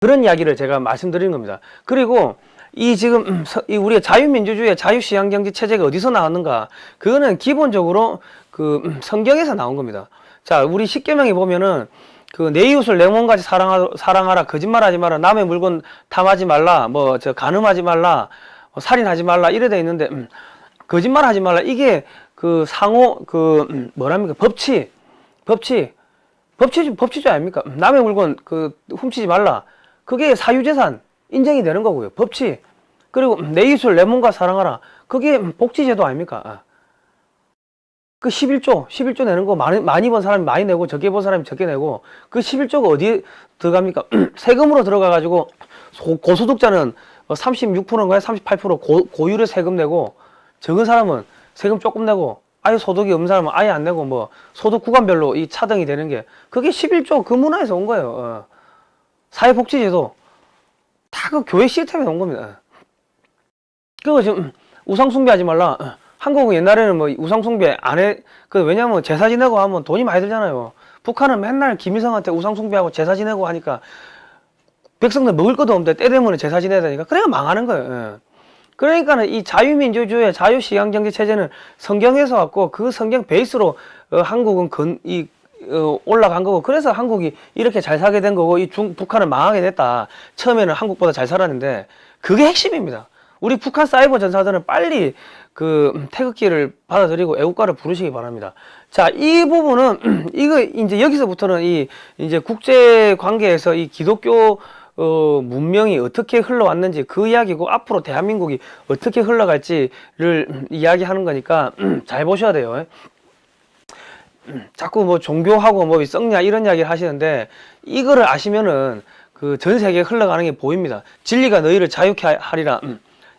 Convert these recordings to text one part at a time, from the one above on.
그런 이야기를 제가 말씀드리는 겁니다. 그리고 이 지금 우리가 자유민주주의 자유시장경제 체제가 어디서 나왔는가? 그거는 기본적으로 그 성경에서 나온 겁니다. 자, 우리 십계명에 보면은 그 내 이웃을 내 몸같이 사랑하라, 거짓말하지 마라, 남의 물건 탐하지 말라, 뭐 저 간음하지 말라, 살인하지 말라 이래 돼 있는데 거짓말하지 말라 이게 그 상호 그 뭐랍니까? 법치주 아닙니까? 남의 물건 그 훔치지 말라. 그게 사유재산 인정이 되는 거고요. 법치. 그리고 내 이웃을 내 몸과 사랑하라. 그게 복지제도 아닙니까? 그 11조 내는 거 많이 번 사람이 많이 내고 적게 번 사람이 적게 내고 그 11조가 어디에 들어갑니까? 세금으로 들어가가지고 고소득자는 36%인가요? 38% 고율의 세금 내고 적은 사람은 세금 조금 내고 아예 소득이 없는 사람은 아예 안 내고 뭐 소득 구간별로 이 차등이 되는 게 그게 11조 그 문화에서 온 거예요. 사회복지제도 다 그 교회 시스템에서 온 겁니다. 그거 지금 우상숭배하지 말라. 한국은 옛날에는 뭐 우상숭배 안 해. 왜냐면 제사 지내고 하면 돈이 많이 들잖아요. 북한은 맨날 김일성한테 우상숭배하고 제사 지내고 하니까 백성들 먹을 것도 없는데 때 되면 제사 지내야 되니까 그래야 망하는 거예요. 그러니까는 이 자유민주주의 자유시장경제 체제는 성경에서 왔고 그 성경 베이스로 한국은 올라간 거고 그래서 한국이 이렇게 잘 살게 된 거고 북한은 망하게 됐다. 처음에는 한국보다 잘 살았는데 그게 핵심입니다. 우리 북한 사이버 전사들은 빨리 그 태극기를 받아들이고 애국가를 부르시기 바랍니다. 자, 이 부분은 이거 이제 여기서부터는 이제 국제 관계에서 이 기독교 문명이 어떻게 흘러왔는지 그 이야기고 앞으로 대한민국이 어떻게 흘러갈지를 이야기하는 거니까 잘 보셔야 돼요. 자꾸 뭐 종교하고 뭐 썩냐 이런 이야기를 하시는데 이거를 아시면은 그 전 세계에 흘러가는 게 보입니다. 진리가 너희를 자유케 하리라.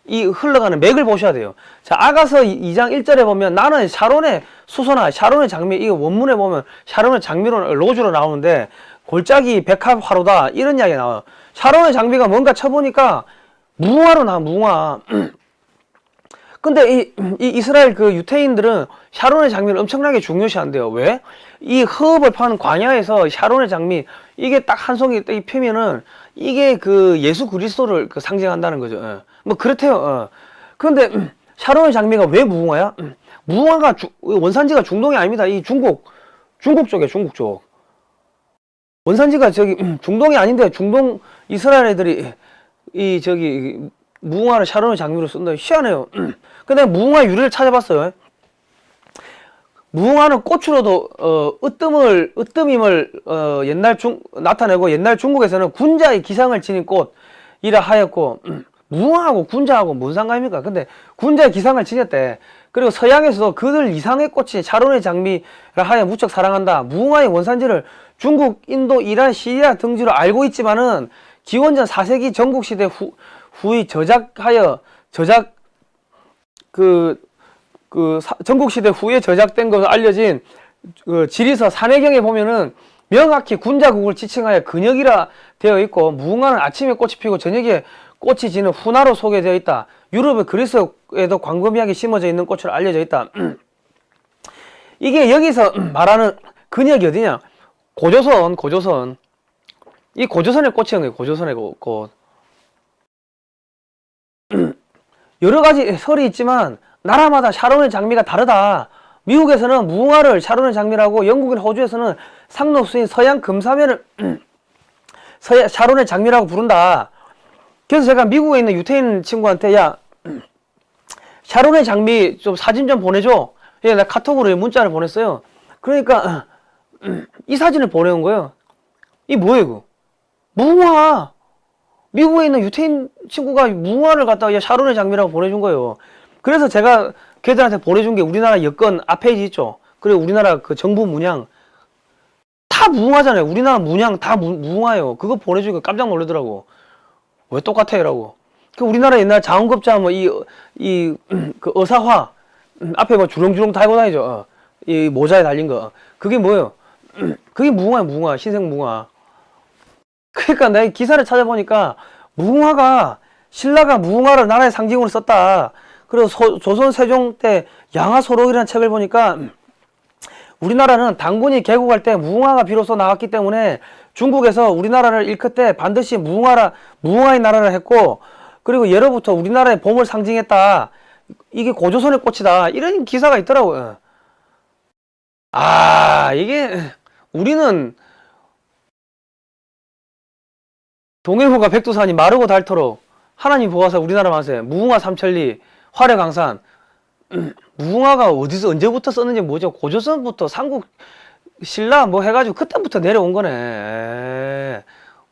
이 흘러가는 맥을 보셔야 돼요. 자, 아가서 2장 1절에 보면 나는 샤론의 수소나 샤론의 장미, 이거 원문에 보면 샤론의 장미로 로주로 나오는데 골짜기 백합화로다 이런 이야기가 나와요. 샤론의 장미가 뭔가 쳐보니까 무화로 나와, 무화. 근데 이 이스라엘 그 유태인들은 샤론의 장미를 엄청나게 중요시한대요. 왜? 이 흡을 파는 광야에서 샤론의 장미 이게 딱 한 송이 딱 피면은 이게 그 예수 그리스도를 그 상징한다는 거죠. 뭐 그렇대요. 그런데 샤론의 장미가 왜 무궁화야? 무궁화가 원산지가 중동이 아닙니다. 이 중국 쪽이에요. 중국 쪽. 원산지가 저기 중동이 아닌데 중동 이스라엘 애들이 무궁화를 샤론의 장미로 쓴다. 희한해요. 근데 무궁화 유래를 찾아봤어요. 무궁화는 꽃으로도 으뜸임을 나타내고 옛날 중국에서는 군자의 기상을 지닌 꽃이라 하였고 무궁화하고 군자하고 뭔 상관입니까? 근데 군자의 기상을 지녔대. 그리고 서양에서도 그들 이상의 꽃이 샤론의 장미라 하여 무척 사랑한다. 무궁화의 원산지를 중국, 인도, 이란, 시리아 등지로 알고 있지만은 기원전 4세기 전국시대 후의 전국시대 후에 저작된 것으로 알려진 그 지리서 산해경에 보면은 명확히 군자국을 지칭하여 근역이라 되어 있고 무궁화는 아침에 꽃이 피고 저녁에 꽃이 지는 훈화로 소개되어 있다. 유럽의 그리스에도 광범위하게 심어져 있는 꽃으로 알려져 있다. 이게 여기서 말하는 근역이 어디냐? 고조선. 이 고조선의 꽃이었는 거예요. 고조선의 꽃. 여러 가지 설이 있지만 나라마다 샤론의 장미가 다르다. 미국에서는 무궁화를 샤론의 장미라고, 영국이나 호주에서는 상록수인 서양 금사면을 샤론의 장미라고 부른다. 그래서 제가 미국에 있는 유태인 친구한테 야 샤론의 장미 좀 사진 좀 보내줘. 예, 나 카톡으로 문자를 보냈어요. 그러니까 이 사진을 보내온 거예요. 이 뭐예요 이거? 무궁화. 미국에 있는 유태인 친구가 무궁화를 갖다가 샤론의 장미라고 보내준 거예요. 그래서 제가 걔들한테 보내준 게 우리나라 여권 앞페이지 있죠. 그리고 우리나라 그 정부 문양 다 무궁화잖아요. 우리나라 문양 다 무궁화예요. 그거 보내주니까 깜짝 놀라더라고. 왜 똑같아? 이라고. 그 우리나라 옛날 자원급자 뭐 그 어사화 앞에 뭐 주렁주렁 달고 다니죠. 이 모자에 달린 거. 그게 뭐예요? 그게 무궁화야, 무궁화. 흰색 무궁화. 그러니까 내가 기사를 찾아보니까 무궁화가 신라가 무궁화를 나라의 상징으로 썼다. 그리고 조선 세종 때 양화소록이라는 책을 보니까 우리나라는 당군이 개국할 때 무궁화가 비로소 나왔기 때문에 중국에서 우리나라를 일컫때 반드시 무궁화의 나라를 했고, 그리고 예로부터 우리나라의 봄을 상징했다. 이게 고조선의 꽃이다. 이런 기사가 있더라고요. 아, 이게 우리는 동해호가 백두산이 마르고 닳도록 하나님 보아서 우리나라 만세 무궁화 삼천리 화려강산. 무궁화가 어디서 언제부터 썼는지 뭐죠? 고조선부터 삼국 신라 뭐 해가지고 그때부터 내려온 거네.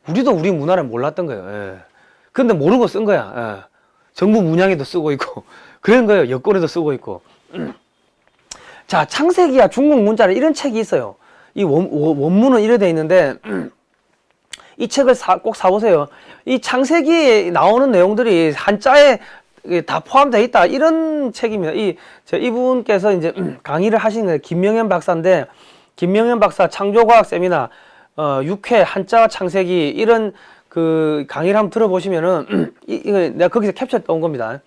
우리도 우리 문화를 몰랐던 거예요. 근데 모르고 쓴 거야. 정부 문양에도 쓰고 있고 그런 거예요. 여권에도 쓰고 있고. 자, 창세기야 중국 문자를 이런 책이 있어요. 이 원문은 이래 돼 있는데 이 책을 꼭 사보세요. 이 창세기에 나오는 내용들이 한자에 다 포함되어 있다. 이런 책입니다. 이분께서 이제 강의를 하신 거예요. 김명현 박사인데, 김명현 박사 창조과학 세미나, 6회 한자와 창세기, 이런 그 강의를 한번 들어보시면은, 이거 내가 거기서 캡처 떠온 겁니다.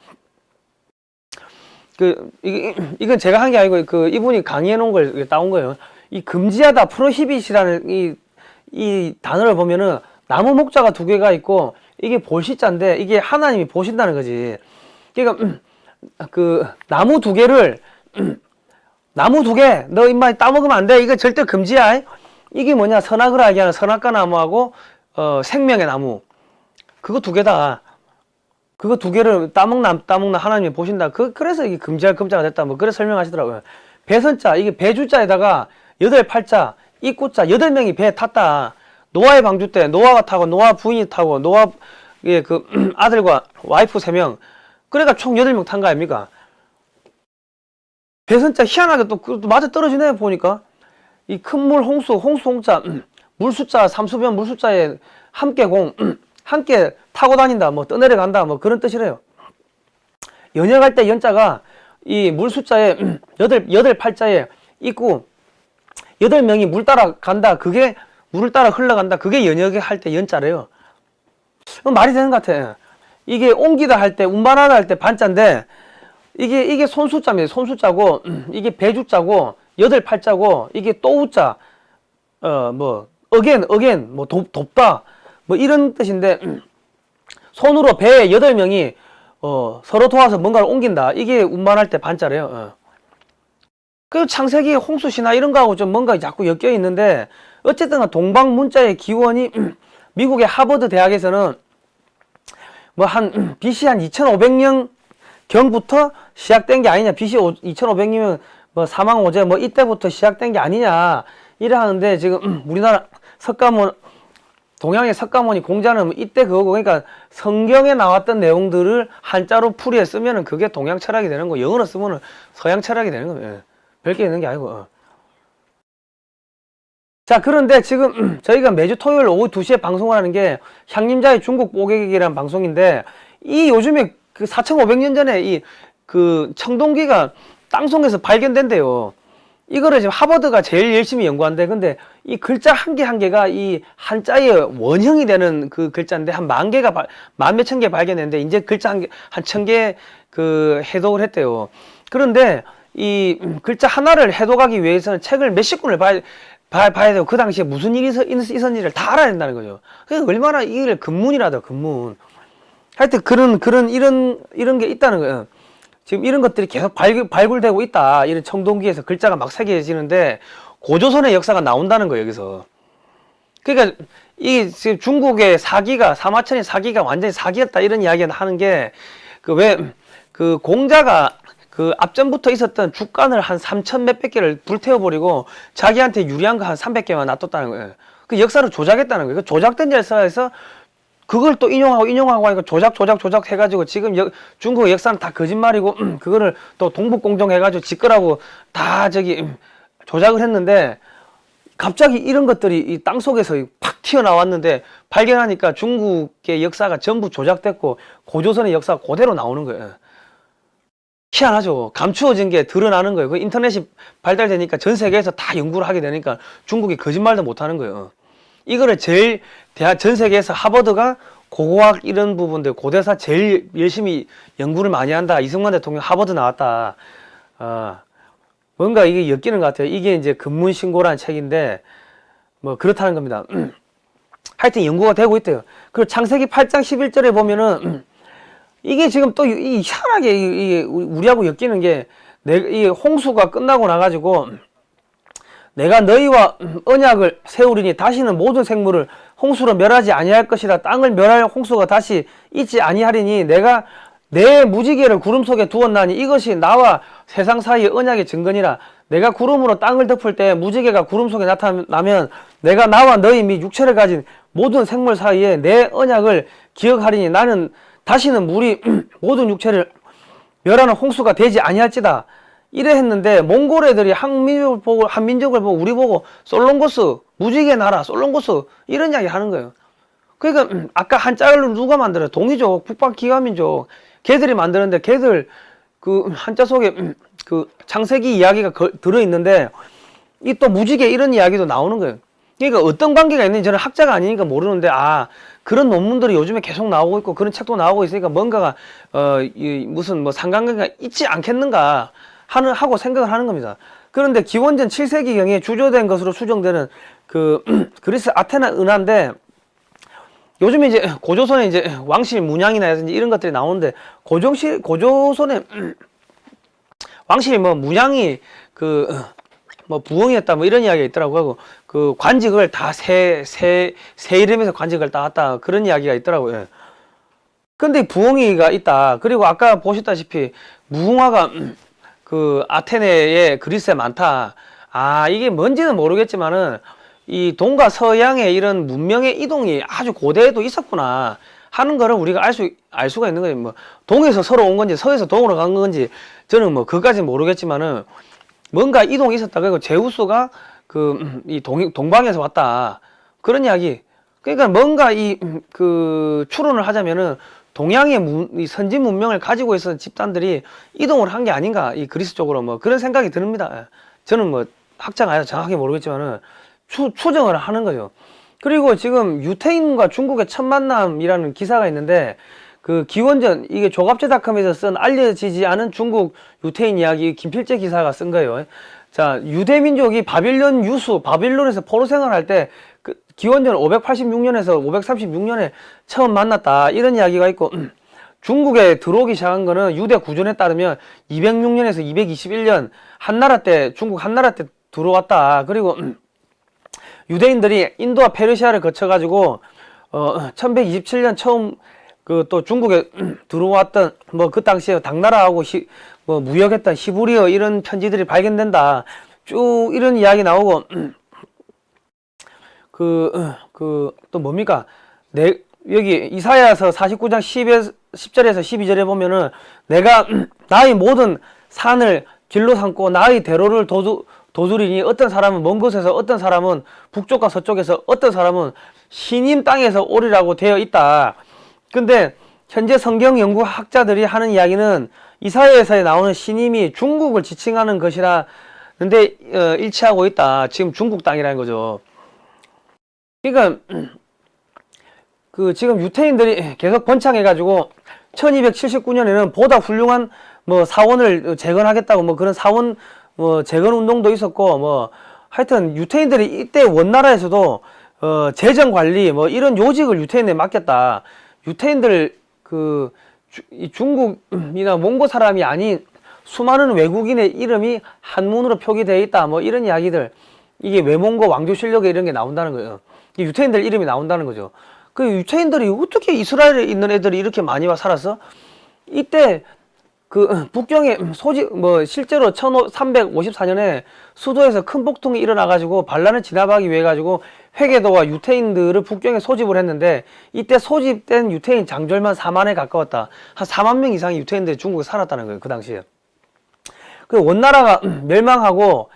이건 제가 한 게 아니고, 이분이 강의해 놓은 걸 따온 거예요. 이 금지하다, 프로히빗이라는 이 단어를 보면은, 나무 목자가 두 개가 있고, 이게 볼시자인데, 이게 하나님이 보신다는 거지. 그러니까 나무 두 개를 나무 두 개 너 임마 따먹으면 안 돼. 이거 절대 금지야. 이게 뭐냐? 선악을 알게 하는 선악과 나무하고 생명의 나무. 그거 두 개다. 그거 두 개를 따먹나 하나님이 보신다. 그래서 이게 금지할 금자가 됐다. 뭐 그래 설명하시더라고요. 배선자 이게 배주자에다가 8팔자 입구자 8명이 배에 탔다. 노아의 방주 때 노아가 타고 노아 부인이 타고 노아 아들과 와이프 3명. 그러니까 총 8명 탄 거 아닙니까? 배선자 희한하게 또 맞아 떨어지네 보니까. 이 큰 물 홍자 물숫자 삼수변 물숫자에 함께 함께 타고 다닌다 뭐 떠내려간다 뭐 그런 뜻이래요. 연역할 때 연자가 이 물숫자에 8팔자에 있고 8명이 물 따라 간다. 그게 물을 따라 흘러간다. 그게 연역할 때 연자래요. 말이 되는 것 같아. 이게 옮기다 할 때, 운반하다 할 때 반자인데, 이게 손수자입니다. 손수자고, 이게 배주자고, 8팔자고, 이게 또우자, 돕다, 뭐 이런 뜻인데, 손으로 배에 8명이, 서로 도와서 뭔가를 옮긴다. 이게 운반할 때 반자래요. 그 창세기 홍수시나 이런 거하고 좀 뭔가 자꾸 엮여 있는데, 어쨌든 동방문자의 기원이, 미국의 하버드 대학에서는 BC 한 2500년 경부터 시작된 게 아니냐. BC 2500년이면 사망오제 이때부터 시작된 게 아니냐. 이래 하는데 지금 우리나라 동양의 석가모니 공자는 이때 그거고, 그러니까 성경에 나왔던 내용들을 한자로 풀이해 쓰면은 그게 동양 철학이 되는 거. 영어로 쓰면은 서양 철학이 되는 거예요. 별게 있는 게 아니고. 자, 그런데 지금 저희가 매주 토요일 오후 2시에 방송을 하는 게 향림자의 중국 뽀개기라는 방송인데, 이 요즘에 4,500년 전에 청동기가 땅속에서 발견된대요. 이거를 지금 하버드가 제일 열심히 연구한대. 근데 이 글자 한 개 한 개가 이 한자의 원형이 되는 그 글자인데 한 10,000개가 만 몇천 개 발견했는데 이제 글자 한 1,000개 해독을 했대요. 그런데 이 글자 하나를 해독하기 위해서는 책을 몇십 권을 봐야 되고, 그 당시에 무슨 일이 있었는지를 다 알아야 된다는 거죠. 그러니까 얼마나 이게 근문이라도 근문. 하여튼 이런 게 있다는 거예요. 지금 이런 것들이 계속 발굴되고 있다. 이런 청동기에서 글자가 막 새겨지는데 고조선의 역사가 나온다는 거예요, 여기서. 그러니까 이 지금 중국의 사마천의 사기가 완전히 사기였다 이런 이야기를 하는 게 공자가 앞전부터 있었던 죽간을 한 3,000 몇백 개를 불태워버리고 자기한테 유리한 거 한 300개만 놔뒀다는 거예요. 그 역사를 조작했다는 거예요. 조작된 역사에서 그걸 또 인용하고 하니까 조작 해가지고 지금 중국의 역사는 다 거짓말이고 그거를 또 동북공정 해가지고 지끄라고 다 조작을 했는데, 갑자기 이런 것들이 이 땅속에서 팍 튀어나왔는데 발견하니까 중국의 역사가 전부 조작됐고 고조선의 역사가 그대로 나오는 거예요. 희한하죠. 감추어진 게 드러나는 거예요. 그 인터넷이 발달되니까 전 세계에서 다 연구를 하게 되니까 중국이 거짓말도 못하는 거예요. 이거를 전 세계에서 하버드가 고고학 이런 부분들, 고대사 제일 열심히 연구를 많이 한다. 이승만 대통령 하버드 나왔다. 뭔가 이게 엮이는 것 같아요. 이게 이제 근문신고라는 책인데, 그렇다는 겁니다. 하여튼 연구가 되고 있대요. 그리고 창세기 8장 11절에 보면은 이게 지금 또 희한하게 우리하고 엮이는 게 이 홍수가 끝나고 나가지고 내가 너희와 언약을 세우리니 다시는 모든 생물을 홍수로 멸하지 아니할 것이라 땅을 멸할 홍수가 다시 있지 아니하리니 내가 내 무지개를 구름 속에 두었나니 이것이 나와 세상 사이의 언약의 증거니라. 내가 구름으로 땅을 덮을 때 무지개가 구름 속에 나타나면 내가 나와 너희 및 육체를 가진 모든 생물 사이에 내 언약을 기억하리니 나는 다시는 물이 모든 육체를 멸하는 홍수가 되지 아니할지다. 이래 했는데 몽골 애들이 한민족을 보고 우리 보고 솔롱고스 무지개 나라 솔롱고스 이런 이야기 하는 거예요. 그러니까 아까 한자를 누가 만들어요? 동이족 북방기가민족 걔들이 만드는데 걔들 그 한자 속에 그 창세기 이야기가 들어있는데 이 또 무지개 이런 이야기도 나오는 거예요. 그러니까 어떤 관계가 있는지 저는 학자가 아니니까 모르는데 그런 논문들이 요즘에 계속 나오고 있고 그런 책도 나오고 있으니까 뭔가가 무슨 뭐 상관관계가 있지 않겠는가 하고 생각을 하는 겁니다. 그런데 기원전 7세기경에 주조된 것으로 추정되는 그 그리스 아테네 은하인데 요즘에 이제 고조선에 이제 왕실 문양이나 이런 것들이 나오는데 고조선에 왕실이 뭐 문양이 뭐 부엉이였다 뭐 이런 이야기가 있더라고요. 하고 그 관직을 다 새 이름에서 관직을 따왔다 그런 이야기가 있더라고요. 근데 부엉이가 있다. 그리고 아까 보셨다시피 무궁화가 그 아테네에 그리스에 많다. 이게 뭔지는 모르겠지만은 이 동과 서양의 이런 문명의 이동이 아주 고대에도 있었구나 하는 거를 우리가 알 수가 있는 거예요. 뭐 동에서 서로 온 건지 서에서 동으로 간 건지 저는 뭐 그까지는 모르겠지만은 뭔가 이동이 있었다. 그리고 제우스가 이 동방에서 왔다. 그런 이야기. 그러니까 뭔가 추론을 하자면은 동양의 이 선진 문명을 가지고 있었던 집단들이 이동을 한 게 아닌가. 이 그리스 쪽으로 뭐 그런 생각이 듭니다. 저는 뭐 학자가 아니라 정확하게 모르겠지만은 추정을 하는 거죠. 그리고 지금 유태인과 중국의 첫 만남이라는 기사가 있는데 그 기원전 이게 조갑제닷컴에서 쓴 알려지지 않은 중국 유태인 이야기 김필재 기사가 쓴 거예요. 자, 유대 민족이 바빌론에서 포로 생활할 때 그 기원전 586년에서 536년에 처음 만났다 이런 이야기가 있고 중국에 들어오기 시작한 거는 유대 구전에 따르면 206년에서 221년 중국 한나라 때 들어왔다. 그리고 유대인들이 인도와 페르시아를 거쳐가지고 1127년 처음 또 중국에 들어왔던 뭐 그 당시에 당나라하고 뭐 무역했던 시부리어 이런 편지들이 발견된다. 쭉 이런 이야기 나오고 또 뭡니까? 여기 이사야서 49장 10절에서 12절에 보면은 내가 나의 모든 산을 길로 삼고 나의 대로를 도두리니 어떤 사람은 먼 곳에서 어떤 사람은 북쪽과 서쪽에서 어떤 사람은 시님 땅에서 오리라고 되어 있다. 근데 현재 성경 연구 학자들이 하는 이야기는 이사야서에 나오는 시님이 중국을 지칭하는 것이라는데 일치하고 있다. 지금 중국 땅이라는 거죠. 그러니까 지금 유태인들이 계속 번창해가지고 1279년에는 보다 훌륭한 뭐 사원을 재건하겠다고 뭐 그런 사원 재건 운동도 있었고 뭐 하여튼 유태인들이 이때 원나라에서도 재정 관리 뭐 이런 요직을 유태인에 맡겼다. 유태인들 이 중국이나 몽고 사람이 아닌 수많은 외국인의 이름이 한문으로 표기되어 있다. 뭐 이런 이야기들 이게 외몽고 왕조 실력에 이런 게 나온다는 거예요. 유태인들 이름이 나온다는 거죠. 그 유태인들이 어떻게 이스라엘에 있는 애들이 이렇게 많이 와 살았어? 이때 북경에 실제로 1354년에 수도에서 큰 폭동이 일어나가지고 반란을 진압하기 위해 가지고 회계도와 유태인들을 북경에 소집을 했는데 이때 소집된 유태인 장졸만 4만에 가까웠다. 한 4만 명 이상의 유태인들이 중국에 살았다는 거예요. 그 당시에. 원나라가 멸망하고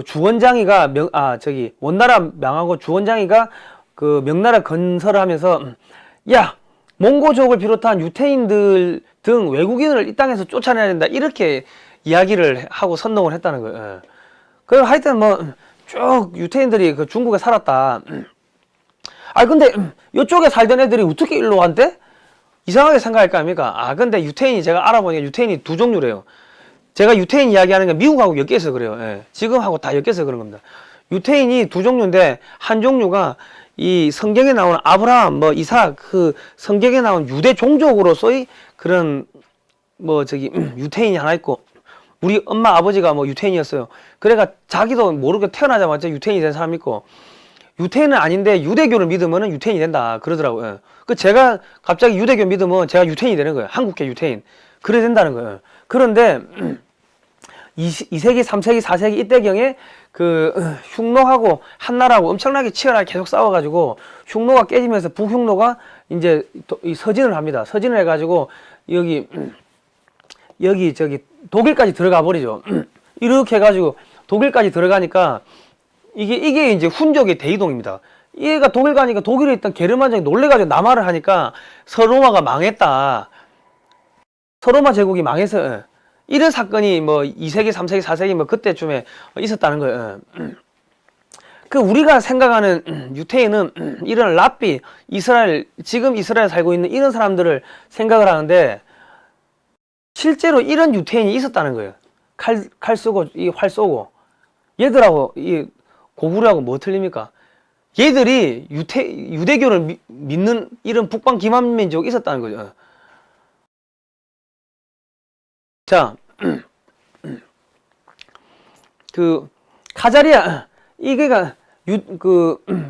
주원장이가 원나라 망하고 주원장이가 명나라 건설을 하면서 몽고족을 비롯한 유태인들 등 외국인을 이 땅에서 쫓아내야 된다. 이렇게 이야기를 하고 선동을 했다는 거예요. 그래서 하여튼 쭉 유태인들이 중국에 살았다. 근데 이쪽에 살던 애들이 어떻게 일로 왔대? 이상하게 생각할 거 아닙니까? 근데 유태인이 제가 알아보니까 유태인이 두 종류래요. 제가 유태인 이야기하는 게 미국하고 엮여서 그래요. 지금하고 다 엮여서 그런 겁니다. 유태인이 두 종류인데 한 종류가 이 성경에 나오는 아브라함, 뭐 이삭, 그 성경에 나온 유대 종족으로서의 그런 뭐 저기 유태인이 하나 있고, 우리 엄마 아버지가 뭐 유태인이었어요. 그래가 자기도 모르게 태어나자마자 유태인이 된 사람이 있고, 유태인은 아닌데 유대교를 믿으면 유태인이 된다 그러더라고요. 그 제가 갑자기 유대교 믿으면 제가 유태인이 되는 거예요. 한국계 유태인. 그래야 된다는 거예요. 그런데 2세기, 3세기, 4세기 이때경에 그 흉노하고 한나라하고 엄청나게 치열하게 계속 싸워가지고 흉노가 깨지면서 북흉노가 이제 서진을 합니다. 서진을 해가지고 여기 저기 독일까지 들어가 버리죠. 이렇게 해가지고 독일까지 들어가니까 이게 이제 훈족의 대이동입니다. 얘가 독일 가니까 독일에 있던 게르만족이 놀래가지고 남하를 하니까 서로마가 망했다. 서로마 제국이 망해서 이런 사건이 뭐 2세기, 3세기, 4세기 뭐 그때쯤에 있었다는 거예요. 그 우리가 생각하는 유태인은 이런 랍비, 이스라엘, 지금 이스라엘 살고 있는 이런 사람들을 생각을 하는데 실제로 이런 유태인이 있었다는 거예요. 칼 쏘고 이 활 쏘고 얘들하고 이 고구려하고 뭐 틀립니까? 얘들이 유대교를 믿는 이런 북방 기만민족이 있었다는 거죠. 자, 그 카자리아 이게가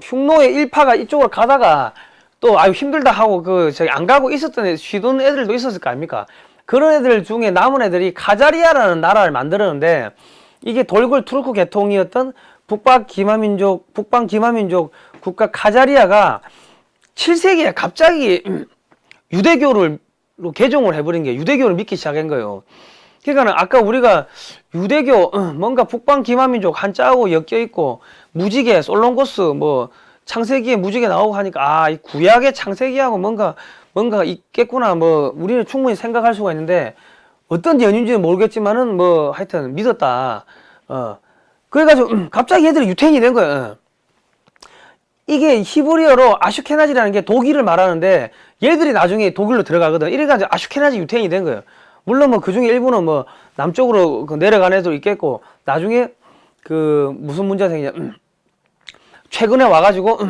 흉노의 일파가 이쪽으로 가다가 또 아유 힘들다 하고 그 저기 안 가고 있었던 쉬던 애들도 있었을 거 아닙니까? 그런 애들 중에 남은 애들이 카자리아라는 나라를 만들었는데 이게 돌골 투르크 계통이었던 북방 기마민족 국가 카자리아가 7세기에 갑자기 유대교로 개종을 해버린 게 유대교를 믿기 시작한 거예요. 그러니까 아까 우리가 유대교 뭔가 북방 기마민족 한자하고 엮여 있고 무지개 솔롱고스 뭐 창세기에 무지개 나오고 하니까 아 이 구약의 창세기하고 뭔가 있겠구나 뭐 우리는 충분히 생각할 수가 있는데 어떤 연유인지는 모르겠지만은 뭐 하여튼 믿었다. 그래가지고 갑자기 얘들이 유태인이 된 거예요. 이게 히브리어로 아슈케나지라는 게 독일을 말하는데 얘들이 나중에 독일로 들어가거든. 이래가지고 아슈케나지 유태인이 된 거예요. 물론 뭐 그중에 일부는 뭐 남쪽으로 내려간 애도 있겠고 나중에 그 무슨 문제가 생기냐 최근에 와가지고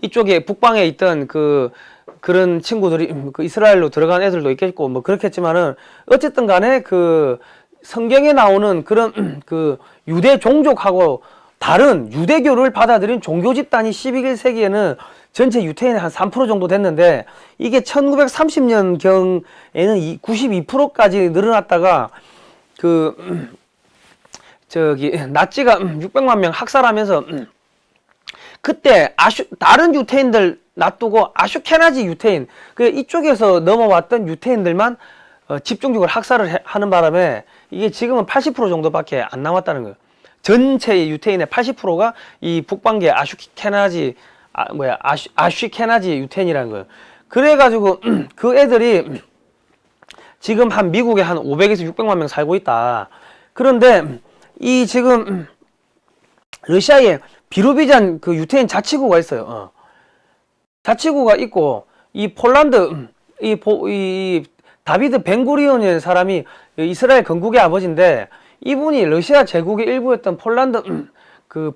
이쪽에 북방에 있던 그런 친구들이 그 이스라엘로 들어간 애들도 있겠고 뭐 그렇겠지만은 어쨌든 간에 그 성경에 나오는 그런 그 유대 종족하고 다른 유대교를 받아들인 종교 집단이 11세기에는 전체 유태인의 한 3% 정도 됐는데 이게 1930년경에는 92%까지 늘어났다가 그 저기 나치가 600만 명 학살하면서 그때 다른 유태인들 놔두고 아슈케나지 유태인 그 이쪽에서 넘어왔던 유태인들만 집중적으로 학살을 하는 바람에 이게 지금은 80% 정도밖에 안 남았다는 거예요. 전체 유태인의 80%가 이 북방계 아슈케나지 유태인이라는 거예요. 그래가지고 그 애들이 지금 한 미국에 한 500에서 600만 명 살고 있다. 그런데 이 지금 러시아에 비로비잔 그 유태인 자치구가 있어요. 자치구가 있고 이 폴란드 이 다비드 벤구리온이라는 사람이 이스라엘 건국의 아버지인데 이분이 러시아 제국의 일부였던 폴란드 그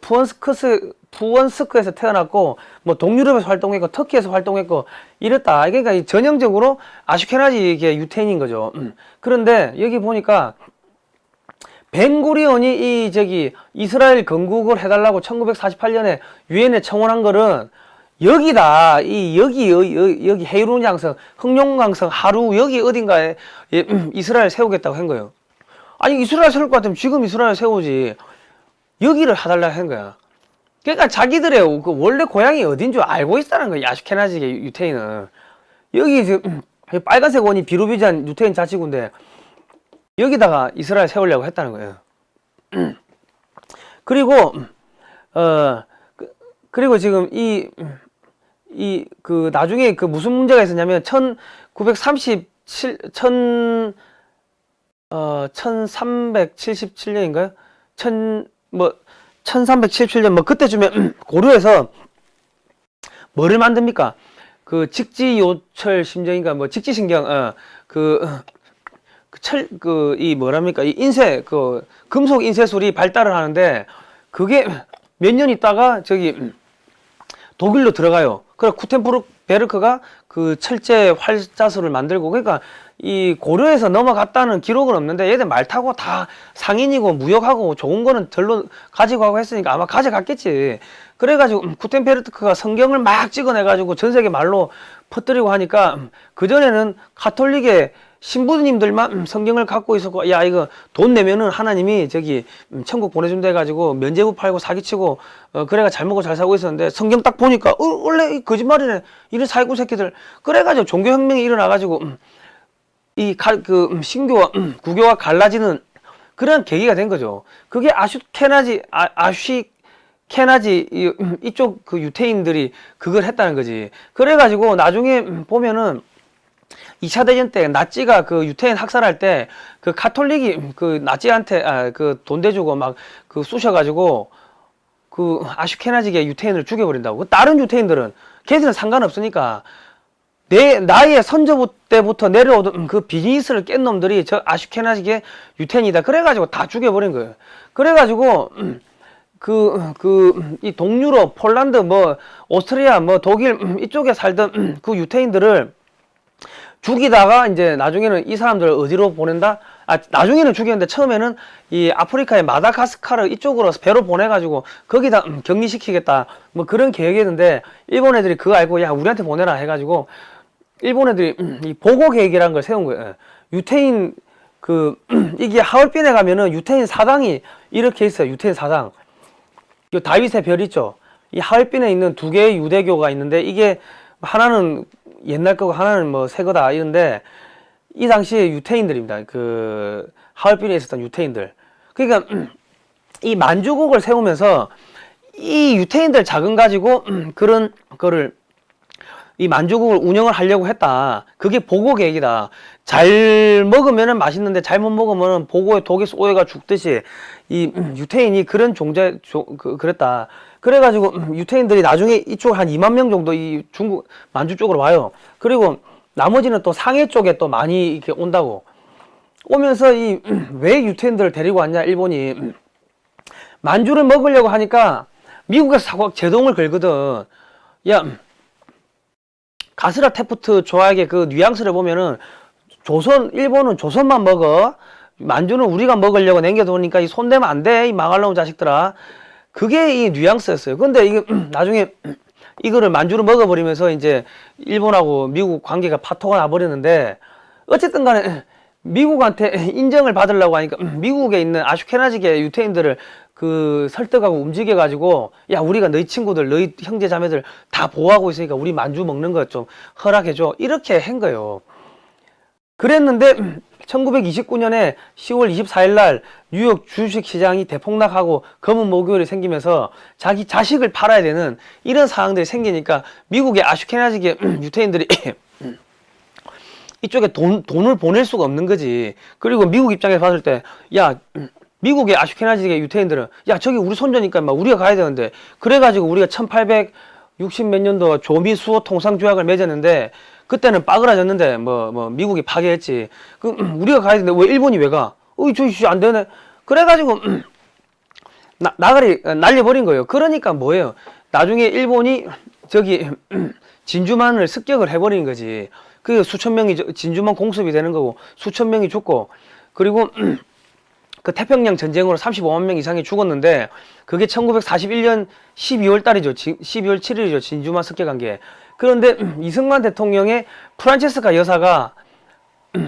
푸원스크에서 태어났고 뭐 동유럽에서 활동했고 터키에서 활동했고 이랬다. 그러니까 전형적으로 아슈케나지 유태인인 거죠. 그런데 여기 보니까 벤구리온이 이 저기 이스라엘 건국을 해달라고 1948년에 유엔에 청원한 거는 여기다 여기 헤이론 양성, 흑룡강성 하루 여기 어딘가에 이스라엘 세우겠다고 한 거예요. 아니 이스라엘 세울 것 같으면 지금 이스라엘 세우지 여기를 해달라고 한 거야. 그러니까 자기들의 그 원래 고향이 어딘 줄 알고 있다는 거야. 아슈케나지 유태인은 여기 지금 빨간색 원이 비로비잔 유태인 자치구인데 여기다가 이스라엘 세우려고 했다는 거예요. 그리고 그리고 지금 그 나중에 그 무슨 문제가 있었냐면 1377년인가요? 1377년 뭐 그때쯤에 고려에서 뭐를 만듭니까? 그 직지요철 심정인가 뭐 직지신경 이 뭐랍니까? 이 인쇄 금속 인쇄술이 발달을 하는데 그게 몇 년 있다가 저기 독일로 들어가요. 그래 쿠텐베르크가 그 철제 활자수를 만들고, 그러니까 이 고려에서 넘어갔다는 기록은 없는데 얘들 말 타고 다 상인이고 무역하고 좋은 거는 절로 가지고 가고 했으니까 아마 가져갔겠지. 그래가지고 쿠텐베르크가 성경을 막 찍어내가지고 전 세계 말로 퍼뜨리고 하니까 그전에는 가톨릭의 신부님들만 성경을 갖고 있었고, 야 이거 돈 내면은 하나님이 저기 천국 보내준다 해가지고 면제부 팔고 사기치고 그래가 잘 먹고 잘 살고 있었는데, 성경 딱 보니까 원래 거짓말이네 이런 사기꾼 새끼들. 그래가지고 종교혁명이 일어나가지고 그 신교와 구교가 갈라지는 그런 계기가 된 거죠. 그게 아슈케나지 이쪽 그 유태인들이 그걸 했다는 거지. 그래가지고 나중에 보면은 2차 대전 때 나치가 그 유태인 학살할 때 그 가톨릭이 그 나치한테 그 돈 대주고 막 그 쑤셔가지고 그 아슈케나지계 유태인을 죽여버린다고. 그 다른 유태인들은 걔들은 상관없으니까 나의 선조 때부터 내려오던 그 비즈니스를 깬 놈들이 저 아슈케나지계 유태인이다. 그래가지고 다 죽여버린 거예요. 그래가지고 이 동유럽, 폴란드, 뭐 오스트리아, 뭐 독일 이쪽에 살던 그 유태인들을 죽이다가 이제 나중에는 이 사람들을 어디로 보낸다? 나중에는 죽였는데 처음에는 이 아프리카의 마다가스카르 이쪽으로 배로 보내가지고 거기다 격리시키겠다. 뭐 그런 계획이었는데 일본 애들이 그거 알고 야 우리한테 보내라 해가지고 일본 애들이 이 보고 계획이라는 걸 세운 거예요. 유태인 이게 하얼빈에 가면은 유태인 사당이 이렇게 있어요. 유태인 사당. 이 다윗의 별 있죠. 이 하얼빈에 있는 두 개의 유대교가 있는데 이게 하나는 옛날 거고 하나는 뭐 새 거다 이런데 이 당시에 유태인들입니다. 그 하얼빈에 있었던 유태인들. 그러니까 이 만주국을 세우면서 이 유태인들 자금 가지고 그런 거를 이 만주국을 운영을 하려고 했다. 그게 보고 계획이다. 잘 먹으면은 맛있는데 잘못 먹으면은 보고에 독에 쏘여가 죽듯이 이 유태인이 그런 그랬다. 그래가지고 유태인들이 나중에 이쪽 한 2만 명 정도 이 중국 만주 쪽으로 와요. 그리고 나머지는 또 상해 쪽에 또 많이 이렇게 온다고. 오면서 왜 유태인들을 데리고 왔냐 일본이 만주를 먹으려고 하니까 미국에서 제동을 걸거든. 야 가스라 테프트 조약의 그 뉘앙스를 보면은 일본은 조선만 먹어. 만주는 우리가 먹으려고 남겨두니까 이 손대면 안 돼. 이 망할 놈 자식들아. 그게 이 뉘앙스였어요. 근데 이게 나중에 이거를 만주를 먹어버리면서 이제 일본하고 미국 관계가 파토가 나버렸는데 어쨌든 간에 미국한테 인정을 받으려고 하니까 미국에 있는 아슈케나지계 유태인들을 그 설득하고 움직여가지고 야 우리가 너희 친구들 너희 형제 자매들 다 보호하고 있으니까 우리 만주 먹는 거 좀 허락해줘 이렇게 한 거예요. 그랬는데 1929년에 10월 24일 날 뉴욕 주식시장이 대폭락하고 검은 목요일이 생기면서 자기 자식을 팔아야 되는 이런 상황들이 생기니까 미국의 아슈케나지계 유태인들이 이쪽에 돈을 보낼 수가 없는 거지. 그리고 미국 입장에서 봤을 때 야 미국의 아슈케나지계 유태인들은 야 저기 우리 손자니까 막 우리가 가야 되는데 그래가지고 우리가 1860 몇 년도 조미 수호 통상조약을 맺었는데 그때는 빠그라졌는데 뭐 미국이 파괴했지. 우리가 가야 되는데 왜 일본이 왜 가? 저기 안 되네. 그래가지고 나가리 날려버린 거예요. 그러니까 뭐예요? 나중에 일본이 저기 진주만을 습격을 해버린 거지. 그 수천 명이 진주만 공습이 되는 거고 수천 명이 죽고 그리고 그 태평양 전쟁으로 35만 명 이상이 죽었는데 그게 1941년 12월 달이죠. 12월 7일이죠. 진주만 습격한 게. 그런데 이승만 대통령의 프란체스카 여사가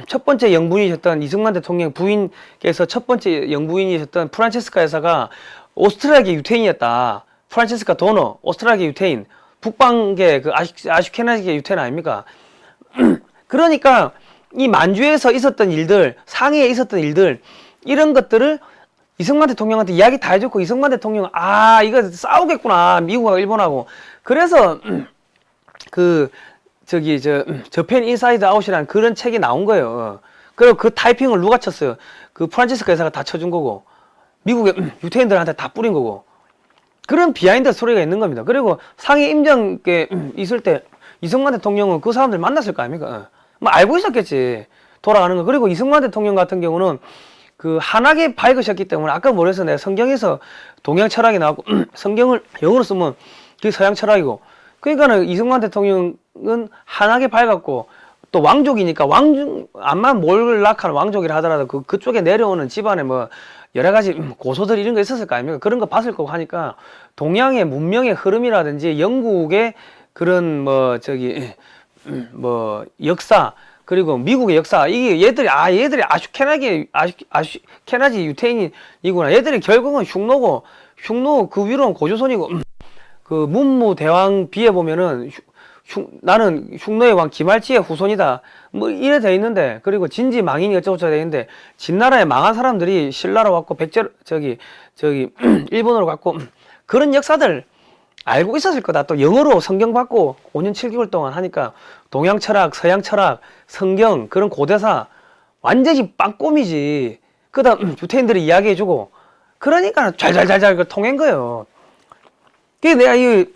첫 번째 영부인이셨던 이승만 대통령 부인께서 첫 번째 영부인이셨던 프란체스카 여사가 오스트리아계 유태인이었다. 프란체스카 도너, 오스트리아계 유태인, 북방계 그 아슈케나지계 유태인 아닙니까? 그러니까 이 만주에서 있었던 일들, 상해에 있었던 일들 이런 것들을 이승만 대통령한테 이야기 다 해줬고 이승만 대통령은 이거 싸우겠구나 미국하고 일본하고. 그래서 저펜 인사이드 아웃이라는 그런 책이 나온 거예요. 그리고 그 타이핑을 누가 쳤어요? 그 프란치스카 여사가 다 쳐준 거고 미국의 유태인들한테 다 뿌린 거고 그런 비하인드 스토리가 있는 겁니다. 그리고 상해 임정께 있을 때 이승만 대통령은 그 사람들 만났을 거 아닙니까? 뭐 알고 있었겠지 돌아가는 거. 그리고 이승만 대통령 같은 경우는 그 한하게 밝으셨기 때문에 아까 뭐래서 내가 성경에서 동양 철학이 나왔고 성경을 영어로 쓰면 그게 서양 철학이고 그러니까는 이승만 대통령은 한하게 밝았고 또 왕족이니까 암만 몰락한 왕족이라 하더라도 그쪽에 내려오는 집안에 뭐 여러 가지 고소들 이런 거 있었을 거 아닙니까? 그런 거 봤을 거고 하니까 동양의 문명의 흐름이라든지 영국의 그런 뭐 저기 뭐 역사 그리고 미국의 역사 이게 얘들이 아슈케나지 유태인이구나. 얘들이 결국은 흉노 그 위로는 고조선이고 그 문무대왕 비에 보면은 나는 흉노의 왕 기말지의 후손이다. 뭐 이래 돼 있는데 그리고 진지 망인이 어쩌고저쩌고 돼 있는데 진나라에 망한 사람들이 신라로 왔고 저기 일본으로 갔고 그런 역사들 알고 있었을 거다. 또 영어로 성경 받고 5년 7개월 동안 하니까 동양 철학, 서양 철학, 성경 그런 고대사 완전히 빵꼼이지. 그다음 유태인들이 이야기해주고 그러니까 잘 통한 거예요. 그게 내가 이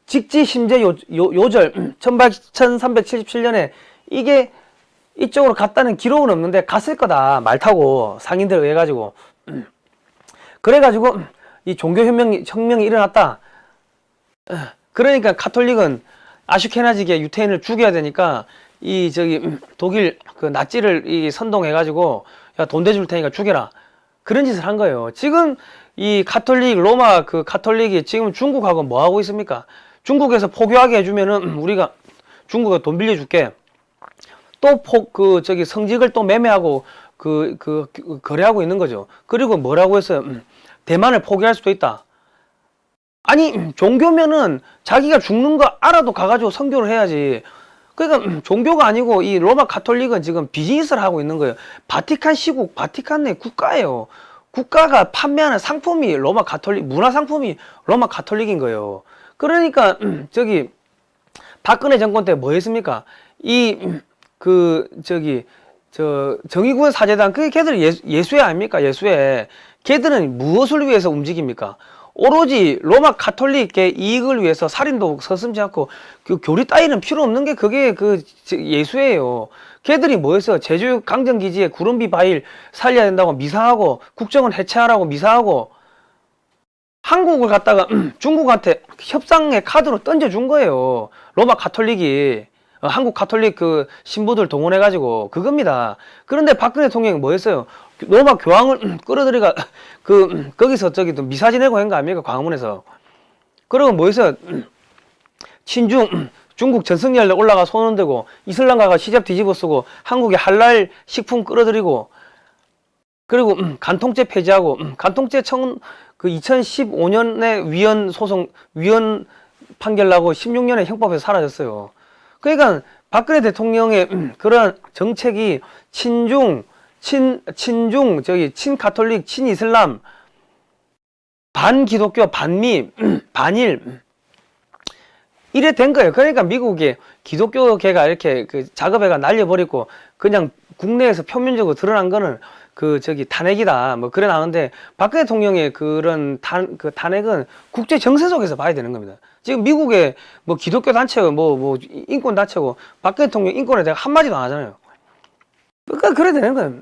직지 심재 요절 1377년에 이게 이쪽으로 갔다는 기록은 없는데 갔을 거다. 말 타고 상인들 해가지고 그래가지고 이 종교혁명이 일어났다. 그러니까 카톨릭은 아슈케나지계 유태인을 죽여야 되니까 이 저기 독일 그 나치를 이 선동해가지고 야 돈 대줄 테니까 죽여라. 그런 짓을 한 거예요. 지금 이 카톨릭 로마 그 카톨릭이 지금 중국하고 뭐 하고 있습니까? 중국에서 포교하게 해주면은 우리가 중국에 돈 빌려줄게. 또 저기 성직을 또 매매하고 거래하고 있는 거죠. 그리고 뭐라고 해서 대만을 포기할 수도 있다. 아니 종교면은 자기가 죽는 거 알아도 가가지고 선교를 해야지. 그러니까 종교가 아니고 이 로마 카톨릭은 지금 비즈니스를 하고 있는 거예요. 바티칸 시국, 바티칸 내 국가예요. 국가가 판매하는 상품이 로마 카톨릭, 문화 상품이 로마 카톨릭인 거예요. 그러니까 저기 박근혜 정권 때 뭐 했습니까? 정의구현 사재단 그 걔들 예수회 아닙니까? 예수회. 걔들은 무엇을 위해서 움직입니까? 오로지 로마 카톨릭의 이익을 위해서 살인도 서슴지 않고 그 교리 따위는 필요 없는 게 그게 그 예수예요. 걔들이 뭐였어? 제주 강정기지에 구름비 바일 살려야 된다고 미사하고 국정원 해체하라고 미사하고 한국을 갖다가 중국한테 협상의 카드로 던져준 거예요. 로마 카톨릭이 한국 카톨릭 그 신부들 동원해가지고 그겁니다. 그런데 박근혜 대통령이 뭐 했어요? 로마 교황을 끌어들이가 거기서 저기 또 미사 지내고 한 거 아닙니까? 광화문에서. 그리고 뭐 했어요? 중국 전승열 올라가 손 흔들고 이슬람가가 시잡 뒤집어 쓰고 한국에 할랄 식품 끌어들이고 그리고 간통죄 폐지하고 간통죄 2015년에 위헌 판결 나고 16년에 형법에서 사라졌어요. 그러니까 박근혜 대통령의 그런 정책이 친카톨릭, 친이슬람, 반기독교, 반미, 반일 이래 된 거예요. 그러니까 미국이 기독교계가 이렇게 그 작업해가 날려버리고 그냥 국내에서 표면적으로 드러난 거는 탄핵이다. 뭐 그래 나오는데 박근혜 대통령의 그런 탄핵은 국제 정세 속에서 봐야 되는 겁니다. 지금 미국의 뭐 기독교 단체고 뭐 인권 단체고 박근혜 대통령 인권에 대해 한마디도 안 하잖아요. 그러니까 그래 되는 거예요.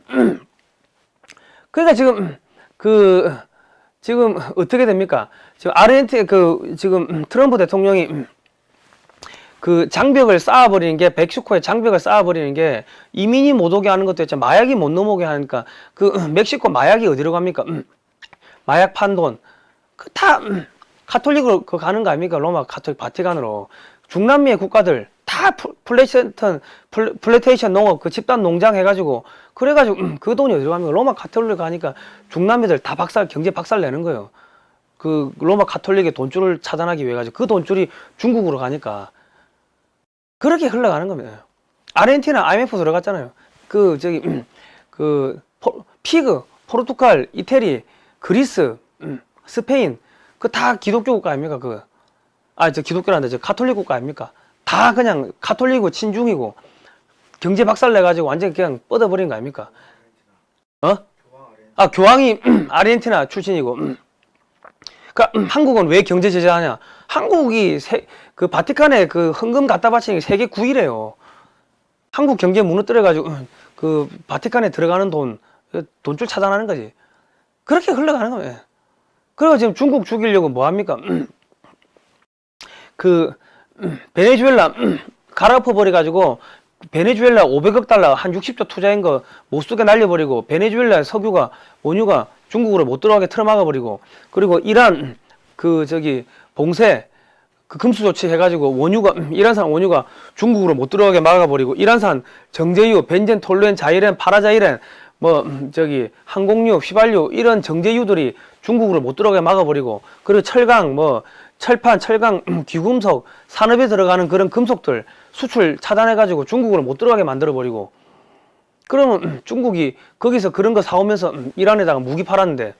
그러니까 지금 어떻게 됩니까? 지금 지금 트럼프 대통령이 장벽을 쌓아버리는 게 멕시코에 장벽을 쌓아버리는 게 이민이 못 오게 하는 것도 있잖아요. 마약이 못 넘어오게 하니까 멕시코 마약이 어디로 갑니까? 마약 판돈 다 카톨릭으로 가는 거 아닙니까? 로마 카톨릭 바티칸으로 중남미의 국가들 다 플레테이션 농업 집단 농장 해가지고 그래가지고 그 돈이 어디로 갑니까? 로마 카톨릭 가니까 중남미들 다 경제 박살 내는 거예요. 그 로마 카톨릭의 돈줄을 차단하기 위해 가지고 그 돈줄이 중국으로 가니까 그렇게 흘러가는 겁니다. 아르헨티나 IMF 들어갔잖아요. 포르투갈, 이태리, 그리스, 스페인 다 기독교 국가 아닙니까? 기독교란데 카톨릭 국가 아닙니까? 다 그냥 카톨릭이고 친중이고 경제 박살 내가지고 완전 그냥 뻗어버린 거 아닙니까? 교황이 아르헨티나 출신이고 그러니까 한국은 왜 경제 제재하냐? 한국이 그 바티칸에 헌금 갖다 바치는 게 세계 9위래요. 한국 경제 무너뜨려가지고 그 바티칸에 들어가는 돈 돈줄 차단하는 거지. 그렇게 흘러가는 거예요. 그리고 지금 중국 죽이려고 뭐 합니까? 그 베네수엘라 갈아엎어 버려 가지고 베네수엘라 500억 달러 한 60조 투자한 거 못 쓰게 날려버리고, 베네수엘라 석유가 원유가 중국으로 못 들어가게 틀어막아 버리고, 그리고 이란 봉쇄 그 금수 조치 해가지고 원유가 이란산 원유가 중국으로 못 들어가게 막아버리고, 이란산 정제유 벤젠 톨루엔 자이렌 파라자이렌 항공유 휘발유 이런 정제유들이 중국으로 못 들어가게 막아버리고, 그리고 철강 철판 철강 귀금속 산업에 들어가는 그런 금속들 수출 차단해가지고 중국으로 못 들어가게 만들어버리고, 그러면 중국이 거기서 그런 거 사오면서 이란에다가 무기 팔았는데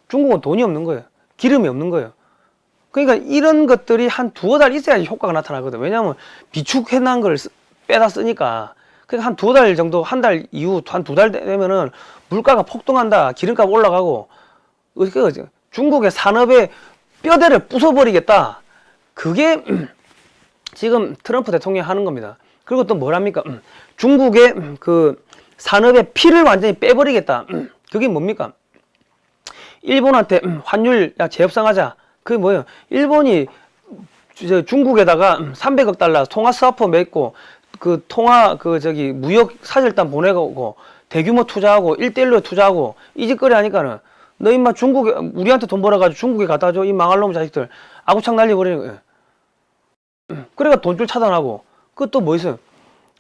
중국은 돈이 없는 거예요. 기름이 없는 거예요. 그러니까 이런 것들이 한 두어 달 있어야지 효과가 나타나거든. 왜냐하면 비축해놓은 걸 빼다 쓰니까. 그러니까 한 두어 달 정도, 한 달 이후 한 두 달 되면은 물가가 폭등한다, 기름값 올라가고, 중국의 산업의 뼈대를 부숴버리겠다. 그게 지금 트럼프 대통령이 하는 겁니다. 그리고 또 뭐랍니까? 중국의 그 산업의 피를 완전히 빼버리겠다. 그게 뭡니까? 일본한테 환율 재협상하자. 그게 뭐예요? 일본이 중국에다가 300억 달러 통화 스와프 맺고, 그 통화 무역 사절단 보내고 대규모 투자하고 1대1로 투자하고 이 짓거리 하니까는, 너 임마 중국에 우리한테 돈 벌어가지고 중국에 갖다 줘, 이 망할 놈 자식들, 아구창 날려버리는 거예요. 그러니까 돈줄 차단하고. 그 또 뭐 있어요?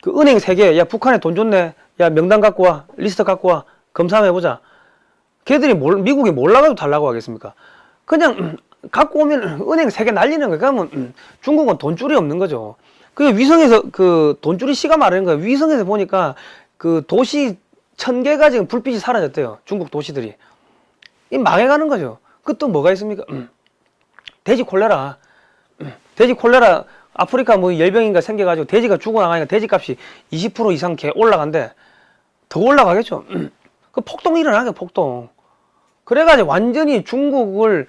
그 은행 3개, 야 북한에 돈 줬네, 야 명단 갖고 와, 리스트 갖고 와, 검사 한번 해보자. 걔들이 미국이 몰라가지고 달라고 하겠습니까? 그냥 갖고 오면 은행 3개 날리는 거예요. 그러면 중국은 돈줄이 없는 거죠. 그 위성에서 그 돈줄이 씨가 마르는 거예요. 위성에서 보니까 그 도시 1000개가 지금 불빛이 사라졌대요. 중국 도시들이. 이 망해가는 거죠. 그 또 뭐가 있습니까? 돼지 콜레라. 돼지 콜레라, 아프리카 열병인가 생겨가지고 돼지가 죽어나가니까 돼지값이 20% 이상 올라간대. 더 올라가겠죠. 그 폭동이 일어나게, 폭동. 그래가지고 완전히 중국의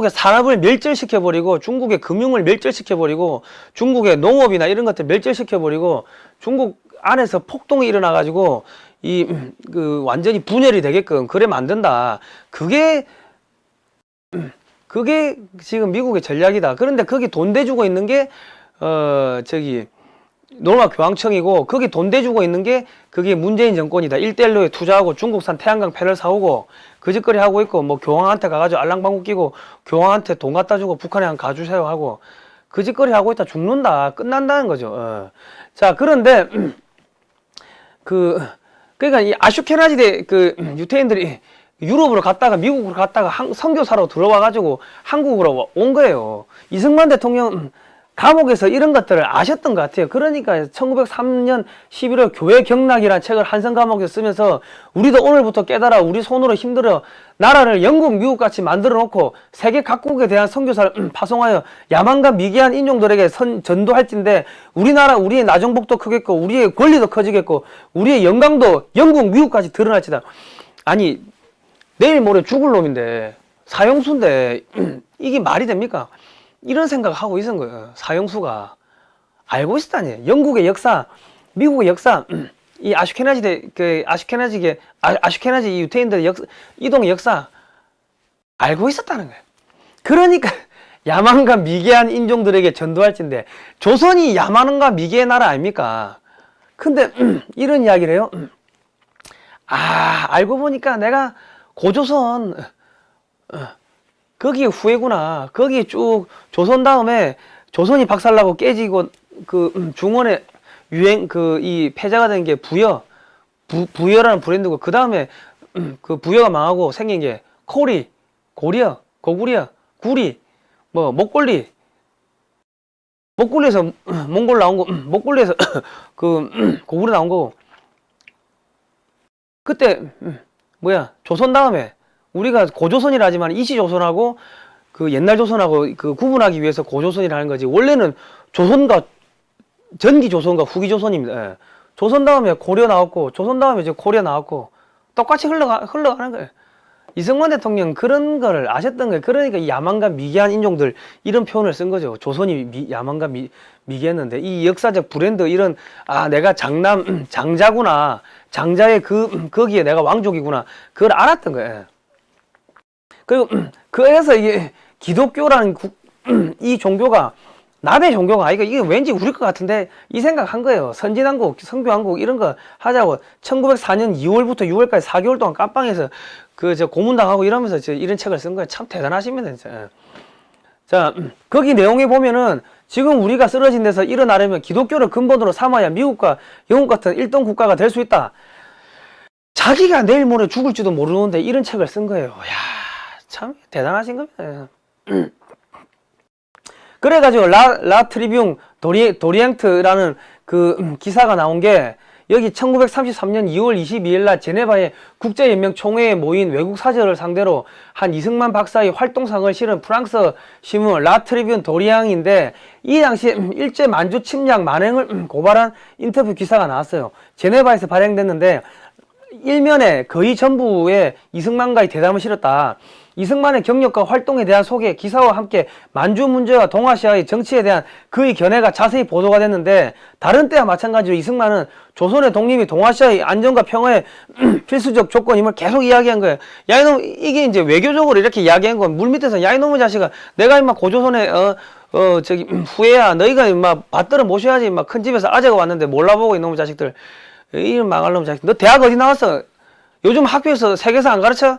산업을 멸절시켜버리고, 중국의 금융을 멸절시켜버리고, 중국의 농업이나 이런 것들 멸절시켜버리고, 중국 안에서 폭동이 일어나가지고, 완전히 분열이 되게끔 그래 만든다. 그게 지금 미국의 전략이다. 그런데 거기 돈 대주고 있는 게, 노르마 교황청이고, 거기 돈 대주고 있는 게 그게 문재인 정권이다. 1대1로에 투자하고 중국산 태양광 패널 사오고 그 짓거리 하고 있고, 교황한테 가가지고 알랑방구 끼고 교황한테 돈 갖다 주고 북한에 한 가주세요 하고 그 짓거리 하고 있다. 죽는다. 끝난다는 거죠. 자, 그런데 그러니까 이 아슈케나지대 유태인들이 유럽으로 갔다가 미국으로 갔다가 선교사로 들어와가지고 한국으로 온 거예요. 이승만 대통령 감옥에서 이런 것들을 아셨던 것 같아요. 그러니까 1903년 11월 교회 경락이라는 책을 한성 감옥에서 쓰면서, 우리도 오늘부터 깨달아, 우리 손으로 힘들어 나라를 영국, 미국 같이 만들어 놓고 세계 각국에 대한 선교사를 파송하여 야만과 미개한 인종들에게 전도할진데, 우리나라, 우리의 나정복도 크겠고, 우리의 권리도 커지겠고, 우리의 영광도 영국, 미국까지 드러날지다. 아니, 내일 모레 죽을 놈인데, 사형수인데 이게 말이 됩니까? 이런 생각을 하고 있은 거예요. 사형수가 알고 있었다니. 영국의 역사, 미국의 역사, 이 아슈케나지 이 유태인들의 이동의 역사 알고 있었다는 거예요. 그러니까 야만과 미개한 인종들에게 전도할진데, 조선이 야만과 미개의 나라 아닙니까? 근데 이런 이야기를 해요. 알고 보니까 내가 고조선 거기 후예구나. 거기 쭉 조선 다음에 조선이 박살나고 깨지고 중원에 이 패자가 된 게 부여라는 브랜드고, 그 다음에 그 부여가 망하고 생긴 게 고구려, 구리, 목걸리에서 몽골 나온 거, 목걸리에서 고구려 나온 거고, 그때 조선 다음에 우리가 고조선이라 하지만 이시조선하고 그 옛날 조선하고 구분하기 위해서 고조선이라는 거지, 원래는 전기조선과 후기조선입니다. 예. 조선 다음에 고려 나왔고, 조선 다음에 이제 고려 나왔고, 똑같이 흘러가는 거예요. 이승만 대통령 그런 걸 아셨던 거예요. 그러니까 이 야만과 미개한 인종들 이런 표현을 쓴 거죠. 조선이 야만과 미개했는데 이 역사적 브랜드 이런 내가 장자구나. 장자의 거기에 내가 왕족이구나. 그걸 알았던 거예요. 그리고 그래서 이게 기독교라는 이 종교가 남의 종교가 이게 왠지 우릴 것 같은데 이 생각한 거예요. 선진왕국, 성교왕국 이런 거 하자고 1904년 2월부터 6월까지 4개월 동안 깜빵에서 고문당하고 이러면서 이런 책을 쓴 거예요. 참 대단하십니다, 진짜. 자, 거기 내용에 보면은 지금 우리가 쓰러진 데서 일어나려면 기독교를 근본으로 삼아야 미국과 영국 같은 1등 국가가 될 수 있다. 자기가 내일 모레 죽을지도 모르는데 이런 책을 쓴 거예요. 야, 참 대단하신 겁니다. 그래가지고 라 트리뷴 도리앵트라는 그 기사가 나온 게 여기 1933년 2월 22일 날 제네바의 국제연맹 총회에 모인 외국 사절을 상대로 한 이승만 박사의 활동상을 실은 프랑스 신문 라 트리뷴 도리앙인데 이 당시 일제 만주 침략 만행을 고발한 인터뷰 기사가 나왔어요. 제네바에서 발행됐는데 일면에 거의 전부에 이승만과의 대담을 실었다. 이승만의 경력과 활동에 대한 소개, 기사와 함께 만주 문제와 동아시아의 정치에 대한 그의 견해가 자세히 보도가 됐는데 다른 때와 마찬가지로 이승만은 조선의 독립이 동아시아의 안정과 평화의 필수적 조건임을 계속 이야기한 거예요. 야 이놈 이게 이제 외교적으로 이렇게 이야기한 건 물밑에서 야 이놈의 자식아 내가 임마 고조선의 후예야 너희가 임마 받들어 모셔야지 임마 큰 집에서 아재가 왔는데 몰라보고 이놈의 자식들 이런 망할 놈의 자식 너 대학 어디 나왔어? 요즘 학교에서 세계사 안 가르쳐?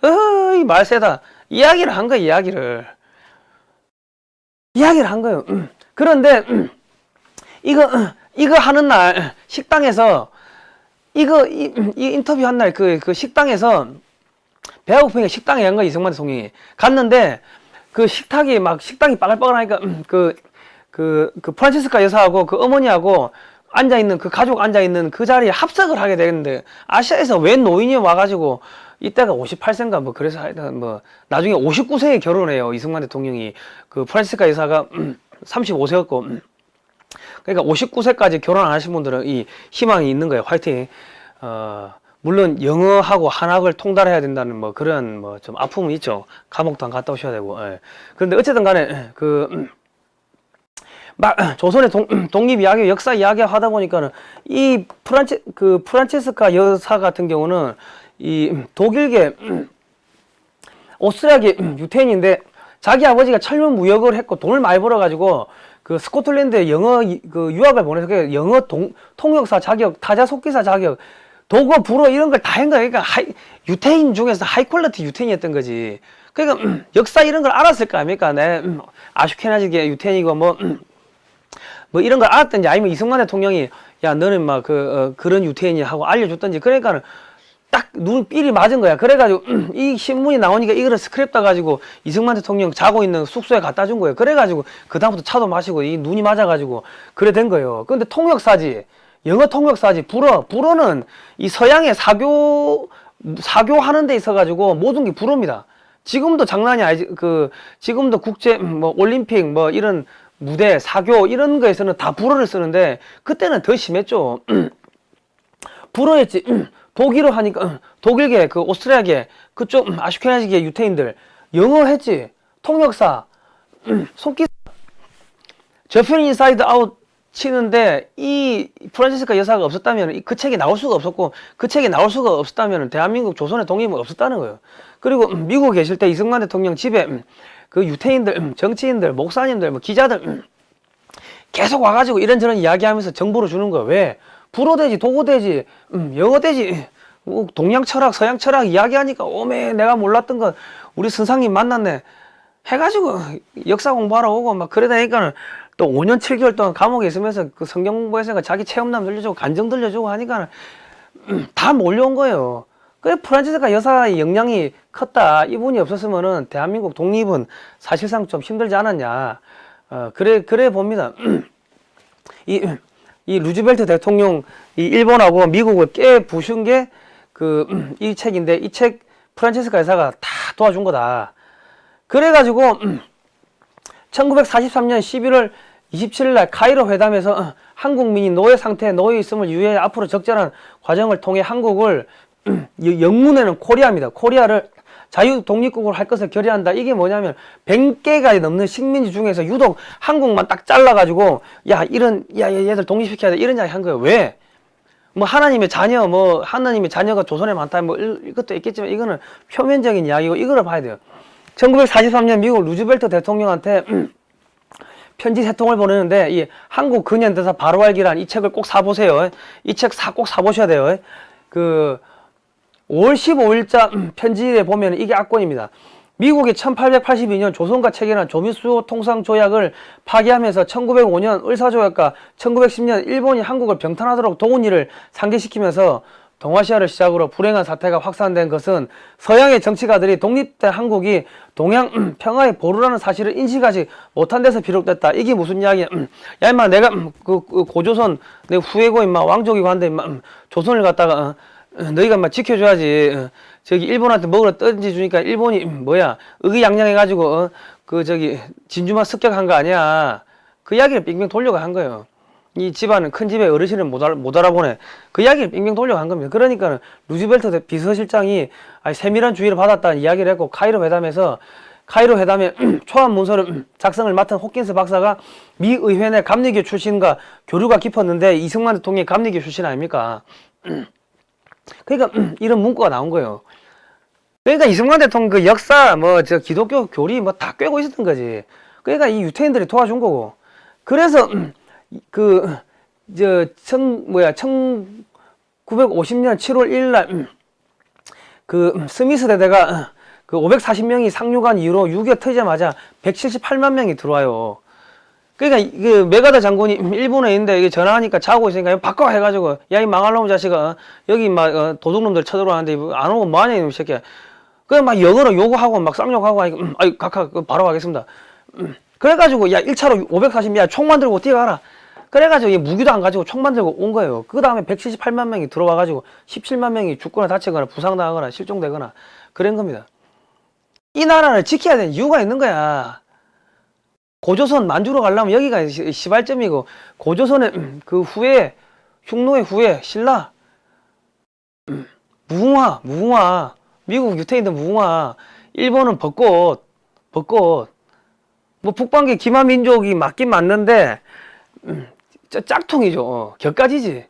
이 말세다. 이야기를 한 거야, 이야기를 한 거예요. 그런데, 이거 하는 날, 식당에서, 이 인터뷰 한 날, 그 식당에서, 배가 고프니까 식당에 간 거야, 이승만 대통령이. 갔는데, 식당이 빠글빠글 하니까, 프란체스카 여사하고, 어머니하고, 앉아있는, 가족 앉아있는 그 자리에 합석을 하게 되는데, 아시아에서 웬 노인이 와가지고, 이때가 58세인가 그래서 하여튼 나중에 59세에 결혼해요. 이승만 대통령이 프란치스카 여사가 35세였고 그러니까 59세까지 결혼 안 하신 분들은 이 희망이 있는 거예요. 화이팅. 물론 영어하고 한학을 통달해야 된다는 그런 좀 아픔은 있죠. 감옥도 안 갔다 오셔야 되고. 예. 그런데 어쨌든 간에 조선의 독립 이야기, 역사 이야기 하다 보니까는 이 프란체스카 여사 같은 경우는 이 독일계 오스트리아계 유태인인데 자기 아버지가 철문 무역을 했고 돈을 많이 벌어가지고 스코틀랜드에 영어 유학을 보내서 영어 통역사 자격, 타자 속기사 자격, 도구 불어 이런 걸 다 한 거야. 그러니까 유태인 중에서 하이 퀄리티 유태인이었던 거지. 그러니까 역사 이런 걸 알았을 거 아닙니까? 아슈케나지계 유태인이고 이런 걸 알았든지 아니면 이승만 대통령이 야 너는 그런 유태인이 하고 알려줬든지 그러니까는 딱 눈삘이 맞은 거야. 그래가지고 이 신문이 나오니까 이거를 스크랩 따가지고 이승만 대통령 자고 있는 숙소에 갖다 준 거예요. 그래가지고 그 다음부터 차도 마시고 이 눈이 맞아가지고 그래 된 거예요. 근데 통역사지, 영어 통역사지, 불어는 이 서양의 사교 하는 데 있어가지고 모든 게 불어입니다. 지금도 장난이 아니지. 지금도 국제 올림픽 이런 무대 사교 이런 거에서는 다 불어를 쓰는데 그때는 더 심했죠. 불어였지. 독일어 하니까 독일계 오스트리아계 그쪽 아슈케나지계 유태인들 영어 했지. 통역사 속기사 저편 인사이드 아웃 치는데 이 프란체스카 여사가 없었다면 그 책이 나올 수가 없었고 그 책이 나올 수가 없었다면 대한민국 조선의 독립은 없었다는 거예요. 그리고 미국에 계실 때 이승만 대통령 집에 유태인들, 정치인들, 목사님들, 기자들 계속 와가지고 이런저런 이야기하면서 정보를 주는 거야. 왜? 불어되지, 독어되지, 영어되지, 동양 철학, 서양 철학 이야기하니까 오메 내가 몰랐던 건 우리 선상님 만났네 해가지고 역사 공부하러 오고 그러다니까는 또 5년 7개월 동안 감옥에 있으면서 성경 공부했으니까 자기 체험담 들려주고 간증 들려주고 하니까는 다 몰려온 거예요. 그래 프란체스카 여사의 역량이 컸다. 이분이 없었으면은 대한민국 독립은 사실상 좀 힘들지 않았냐. 그래 봅니다. 이 루즈벨트 대통령 이 일본하고 미국을 깨부순 게 이 책인데 이 책 프란체스카 여사가 다 도와준 거다. 그래가지고 1943년 11월 27일 날 카이로 회담에서 한국민이 노예 상태에 놓여 있음을 유의해 앞으로 적절한 과정을 통해 한국을 영문에는 코리아입니다. 코리아를 자유 독립국을 할 것을 결의한다. 이게 뭐냐면 100개가 넘는 식민지 중에서 유독 한국만 딱 잘라가지고 야 얘들 독립시켜야 돼 이런 이야기 한 거예요. 왜? 뭐 하나님의 자녀 뭐 하나님의 자녀가 조선에 많다 뭐 이것도 있겠지만 이거는 표면적인 이야기고 이거를 봐야 돼요. 1943년 미국 루즈벨트 대통령한테 편지 세 통을 보내는데 이 한국 근현대사 바로 알기란 이 책을 꼭 사보세요. 이 책 꼭 사보셔야 돼요. 그 5월 15일자 편지에 보면 이게 압권입니다. 미국이 1882년 조선과 체결한 조미수 통상조약을 파기하면서 1905년 을사조약과 1910년 일본이 한국을 병탄하도록 도운 일을 상기시키면서 동아시아를 시작으로 불행한 사태가 확산된 것은 서양의 정치가들이 독립된 한국이 동양 평화의 보루라는 사실을 인식하지 못한 데서 비롯됐다. 이게 무슨 이야기야? 야 임마 내가 그 고조선 내 후예고 임마 왕족이고 한데 임마 조선을 갖다가 너희가 막 지켜줘야지. 저기 일본한테 먹으러 던지 주니까 일본이 뭐야 의기양양해가지고 그 저기 진주만 습격한 거 아니야. 그 이야기를 빙빙 돌려가 한 거예요. 이 집안은 큰 집의 어르신을 못 알아보네. 그 이야기를 빙빙 돌려가 한 겁니다. 그러니까 루즈벨트 비서실장이 세밀한 주의를 받았다는 이야기를 했고 카이로 회담에 초안 문서를 작성을 맡은 호킨스 박사가 미 의회 내 감리교 출신과 교류가 깊었는데 이승만 대통령이 감리교 출신 아닙니까? 그러니까 이런 문구가 나온 거예요. 그러니까 이승만 대통령 그 역사 뭐 저 기독교 교리 뭐 다 꿰고 있었던 거지. 그러니까 이 유태인들이 도와준 거고. 그래서 그 저 1950년 7월 1일 날 그 스미스 대대가 그 540명이 상륙한 이후로 6.25 터지자마자 178만 명이 들어와요. 그러니까 그 메가다 장군이 일본에 있는데 이게 전화하니까 자고 있으니까 바꿔 해가지고 야 이 망할 놈 자식아 여기 막 도둑놈들 쳐들어왔는데 안 오고 뭐하냐 이놈 새끼야. 그래 막 영어로 요구하고 막 쌍욕하고 하니까 아이 각하 바로 가겠습니다. 그래가지고 야 1차로 540 야 총만 들고 뛰어가라. 그래가지고 얘 무기도 안 가지고 총만 들고 온 거예요. 그 다음에 178만 명이 들어와가지고 17만 명이 죽거나 다치거나 부상당하거나 실종되거나 그런 겁니다. 이 나라를 지켜야 되는 이유가 있는 거야. 고조선 만주로 가려면 여기가 시발점이고 고조선의 그 후에 흉노의 후에 신라 무궁화 미국 유태인들 무궁화 일본은 벚꽃 뭐 북방계 기마민족이 맞긴 맞는데 짝퉁이죠. 격가지지.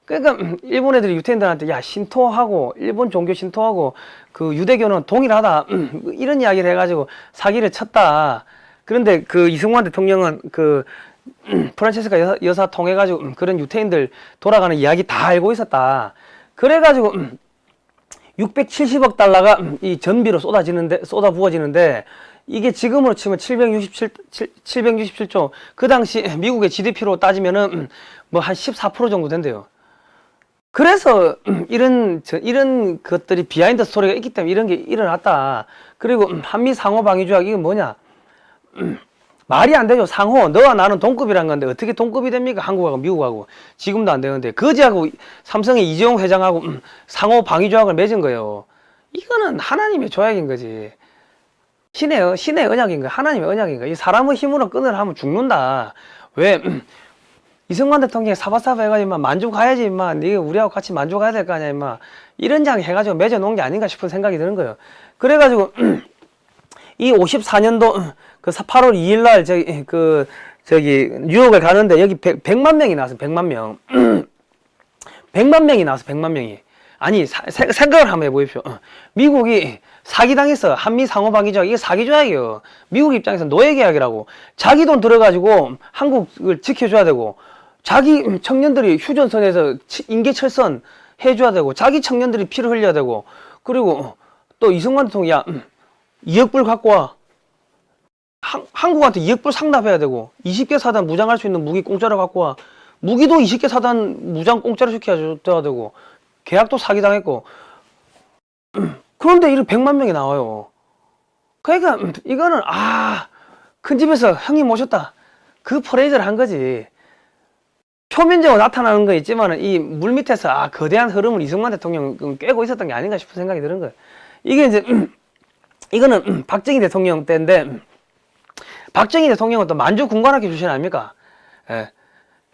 그러니까 일본 애들이 유태인들한테 야 신토하고 일본 종교 신토하고 그 유대교는 동일하다 이런 이야기를 해가지고 사기를 쳤다. 그런데 그 이승만 대통령은 그 프란체스카 여사 통해가지고 그런 유태인들 돌아가는 이야기 다 알고 있었다. 그래가지고 670억 달러가 이 전비로 쏟아부어지는데 이게 지금으로 치면 767조 그 당시 미국의 GDP로 따지면은 뭐 한 14% 정도 된대요. 그래서 이런 것들이 비하인드 스토리가 있기 때문에 이런 게 일어났다. 그리고 한미 상호 방위 조약 이게 뭐냐? 말이 안 되죠. 상호 너와 나는 동급이란 건데 어떻게 동급이 됩니까? 한국하고 미국하고 지금도 안 되는데 거지하고 삼성의 이재용 회장하고 상호 방위 조약을 맺은 거예요. 이거는 하나님의 조약인 거지. 신의 언약인 거야. 하나님의 언약인 거야. 이 사람의 힘으로 끈을 하면 죽는다. 왜? 이승만 대통령이 사바사바 해가지고 임마 만주 가야지 임마 네가 우리하고 같이 만주 가야 될 거 아니야 임마 이런 장 해가지고 맺어놓은 게 아닌가 싶은 생각이 드는 거예요. 그래가지고 이 54년도 그 8월 2일 날 저기 뉴욕을 가는데 여기 100만 명이 나왔어. 100만 명 100만 명이 나왔어. 100만 명이 아니 생각을 한번 해보십시오. 미국이 사기당했어. 한미 상호방위조약 이게 사기조약이에요. 미국 입장에서 노예계약이라고 자기 돈 들어가지고 한국을 지켜줘야 되고 자기 청년들이 휴전선에서 인계철선 해줘야 되고 자기 청년들이 피를 흘려야 되고 그리고 또 이승만 대통령이 야 2억 불 갖고 와 한국한테 2억 불 상납해야 되고 20개 사단 무장할 수 있는 무기 공짜로 갖고 와 무기도 20개 사단 무장 공짜로 시켜야 되고 계약도 사기당했고 그런데 이렇게 100만 명이 나와요. 그러니까 이거는 큰 집에서 형님 모셨다 그 퍼레이드를 한 거지. 표면적으로 나타나는 거 있지만 이 물밑에서 거대한 흐름을 이승만 대통령 꿰고 있었던 게 아닌가 싶은 생각이 드는 거예요. 이게 이제 이거는 박정희 대통령 때인데 박정희 대통령은 또 만주 군관학교 출신 아닙니까? 예.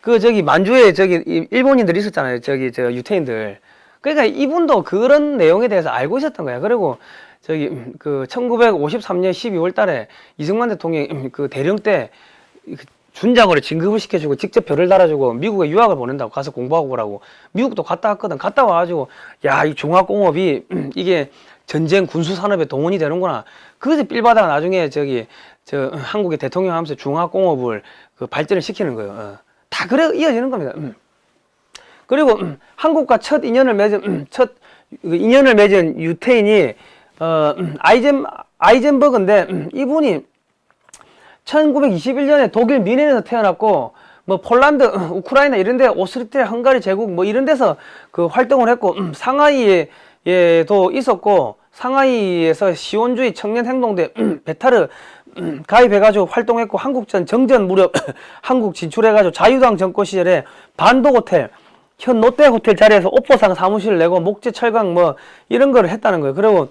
그 저기 만주에 저기 일본인들이 있었잖아요. 저 유태인들. 그러니까 이분도 그런 내용에 대해서 알고 있었던 거야. 그리고 그 1953년 12월 달에 이승만 대통령이 그 대령 때 준장으로 진급을 시켜주고 직접 별을 달아주고 미국에 유학을 보낸다고 가서 공부하고 오라고. 미국도 갔다 왔거든. 갔다 와가지고 야, 이 중화공업이 이게 전쟁 군수 산업에 동원이 되는구나. 그것이 삘바다가 나중에 한국의 대통령 하면서 중화공업을 그 발전을 시키는 거예요. 다 그래 이어지는 겁니다. 그리고 한국과 첫 인연을 맺은 유태인이 아이젠버그인데 이분이 1921년에 독일 미넨에서 태어났고 뭐 폴란드, 우크라이나 이런 데 오스트리아, 헝가리 제국 뭐 이런 데서 그 활동을 했고 상하이에도 있었고 상하이에서 시온주의 청년 행동대 베타르 가입해가지고 활동했고 한국전 정전 무렵 한국 진출해가지고 자유당 정권 시절에 반도호텔 현 롯데호텔 자리에서 오포상 사무실을 내고 목재 철강 뭐 이런 거를 했다는 거예요. 그리고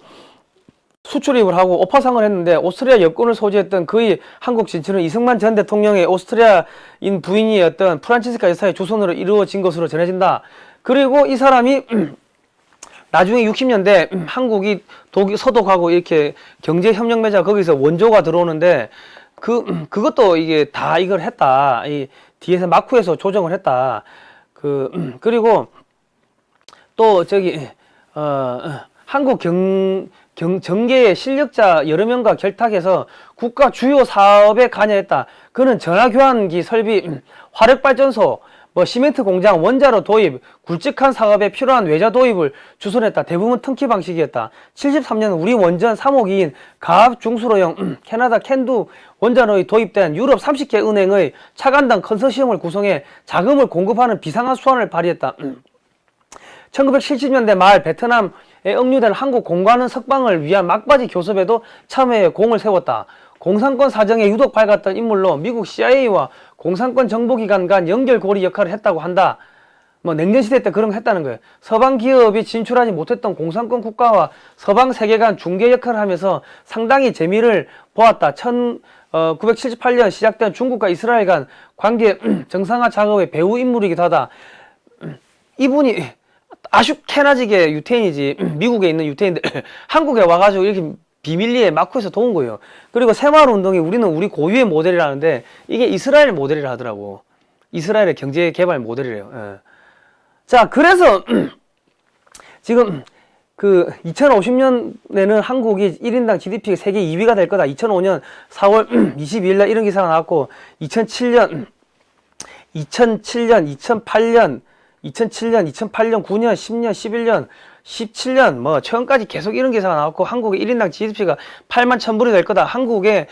수출입을 하고 오파상을 했는데 오스트리아 여권을 소지했던 그의 한국 진출은 이승만 전 대통령의 오스트리아인 부인이었던 프란치스카 여사의 조선으로 이루어진 것으로 전해진다. 그리고 이 사람이 나중에 60년대 한국이 서독하고 이렇게 경제협력 맺어 거기서 원조가 들어오는데 그것도 이게 다 이걸 했다. 이 뒤에서 마쿠에서 조정을 했다. 그리고 또 한국 정계의 실력자 여러 명과 결탁해서 국가 주요 사업에 관여했다. 그는 전화교환기 설비, 화력발전소, 뭐 시멘트 공장, 원자로 도입, 굵직한 사업에 필요한 외자 도입을 주선했다. 대부분 턴키 방식이었다. 73년 우리 원전 3호 기인 가압 중수로형 캐나다 캔두 원전의 도입된 유럽 30개 은행의 차관당 컨소시엄을 구성해 자금을 공급하는 비상한 수완을 발휘했다. 1970년대 말 베트남에 억류된 한국 공관원 석방을 위한 막바지 교섭에도 참여해 공을 세웠다. 공산권 사정에 유독 밝았던 인물로 미국 CIA와 공산권 정보기관 간 연결고리 역할을 했다고 한다. 뭐 냉전시대 때 그런 거 했다는 거예요. 서방 기업이 진출하지 못했던 공산권 국가와 서방 세계 간 중개 역할을 하면서 상당히 재미를 보았다. 1978년 시작된 중국과 이스라엘 간 관계 정상화 작업의 배후 인물이기도 하다. 이분이 아주 캐나지게 유태인이지 미국에 있는 유태인들 한국에 와가지고 이렇게 비밀리에 마쿠에서 도운 거예요. 그리고 새마을운동이 우리 고유의 모델이라는데 이게 이스라엘 모델이라 하더라고. 이스라엘의 경제 개발 모델이래요. 예. 자, 그래서 지금 2050년에는 한국이 1인당 GDP 세계 2위가 될 거다. 2005년 4월 22일 날 이런 기사가 나왔고 2007년, 2008년, 9년, 10년, 11년, 17년 뭐 최근까지 계속 이런 기사가 나왔고 한국의 1인당 GDP가 8만 1,000불이 될 거다. 한국의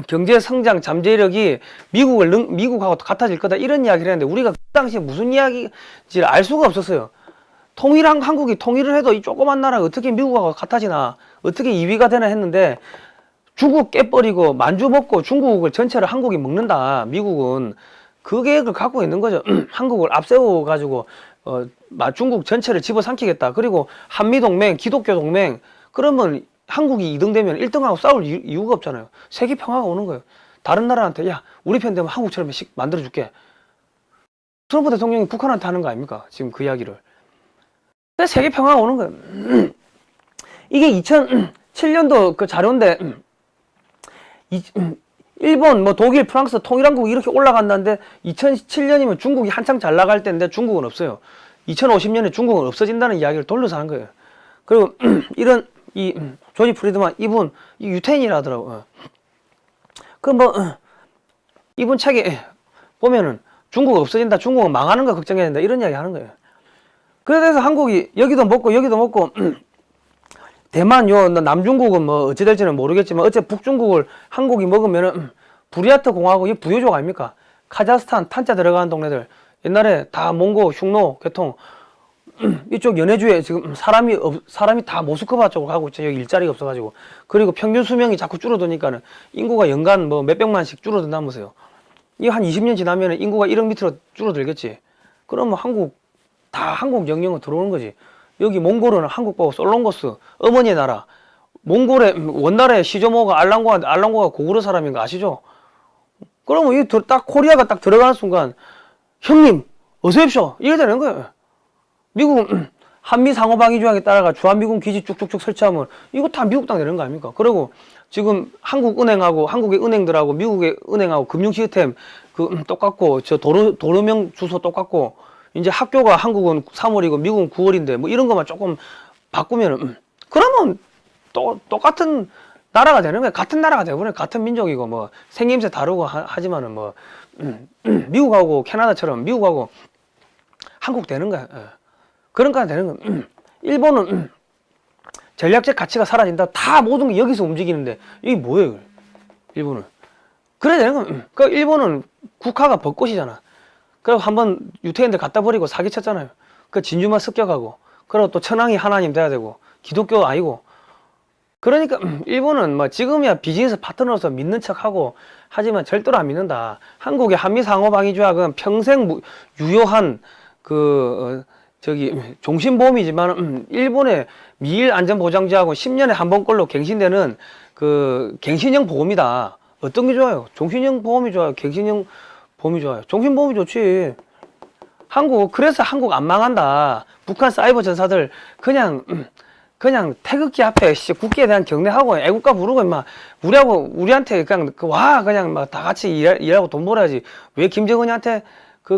경제 성장 잠재력이 미국하고 같아질 거다. 이런 이야기를 했는데 우리가 그 당시에 무슨 이야기인지를 알 수가 없었어요. 한국이 통일을 해도 이 조그만 나라가 어떻게 미국하고 같아지나, 어떻게 2위가 되나 했는데 중국 깨버리고 만주 먹고 중국을 전체를 한국이 먹는다. 미국은 그 계획을 갖고 있는 거죠. 한국을 앞세워 가지고 중국 전체를 집어삼키겠다. 그리고 한미동맹, 기독교동맹, 그러면 한국이 2등 되면 1등하고 싸울 이유가 없잖아요. 세계 평화가 오는 거예요. 다른 나라한테 야 우리 편 되면 한국처럼 만들어줄게. 트럼프 대통령이 북한한테 하는 거 아닙니까? 지금 그 이야기를. 근데 세계 평화가 오는 거예요. 이게 2007년도 그 자료인데 일본, 뭐 독일, 프랑스, 통일한국이 이렇게 올라간다는데 2007년이면 중국이 한창 잘 나갈 때인데 중국은 없어요. 2050년에 중국은 없어진다는 이야기를 돌려서 하는 거예요. 그리고 이런 조지 프리드만 이분 유태인이라 하더라고요. 이분 책에 보면은 중국 없어진다, 중국은 망하는 거 걱정해야 된다 이런 이야기 하는 거예요. 그래서 한국이 여기도 먹고 대만 남중국은 뭐 어찌 될지는 모르겠지만 어째 북중국을 한국이 먹으면은 부리아트 공화국 이 부유족 아닙니까? 카자흐스탄 탄자 들어가는 동네들 옛날에 다 몽고 흉노 계통 이쪽 연해주에 지금 사람이 다 모스크바 쪽으로 가고 있죠. 여기 일자리가 없어가지고. 그리고 평균 수명이 자꾸 줄어드니까는 인구가 연간 뭐 몇백만씩 줄어든다면서요. 이거 한 20년 지나면 인구가 1억 밑으로 줄어들겠지. 그러면 한국 영역은 들어오는 거지. 여기 몽골은 한국 보고 솔롱고스 어머니의 나라. 몽골의 원나라의 시조모가 알랑고가 고구려 사람인 거 아시죠? 그러면 이 딱 코리아가 딱 들어가는 순간 형님 어서 오십시오 이래 되는 거예요. 미국은 한미 상호방위 조약에 따라가 주한미군 기지 쭉쭉쭉 설치하면 이거 다 미국 땅 내는 거 아닙니까? 그리고 지금 한국은행하고 한국의 은행들하고 미국의 은행하고 금융 시스템 똑같고 저 도로명 주소 똑같고 이제 학교가 한국은 3월이고 미국은 9월인데 뭐 이런 것만 조금 바꾸면은 그러면 똑같은 나라가 되는 거야. 같은 나라가 되버려. 같은 민족이고 뭐 생김새 다르고 하지만은 뭐 미국하고 캐나다처럼 미국하고 한국 되는 거야. 그러니까 되는 거야. 일본은 전략적 가치가 사라진다. 다 모든 게 여기서 움직이는데 이게 뭐예요? 일본은 그래야 되는 거야. 그 일본은 국화가 벚꽃이잖아. 그리고 한번 유태인들 갖다 버리고 사기쳤잖아요. 그 진주만 습격하고 그리고 또 천황이 하나님 돼야 되고 기독교 아니고 그러니까 일본은 뭐 지금이야 비즈니스 파트너로서 믿는 척하고 하지만 절대로 안 믿는다. 한국의 한미 상호방위 조약은 평생 유효한 종신보험이지만 일본의 미일 안전보장제하고 10년에 한 번꼴로 갱신되는 갱신형 보험이다. 어떤 게 좋아요? 종신형 보험이 좋아요? 갱신형 보험이 좋아요? 종신보험이 좋지. 그래서 한국 안 망한다. 북한 사이버 전사들 그냥 태극기 앞에 국기에 대한 경례하고 애국가 부르고 막 우리한테 그냥 그냥 막 다 같이 일하고 돈 벌어야지. 왜 김정은이한테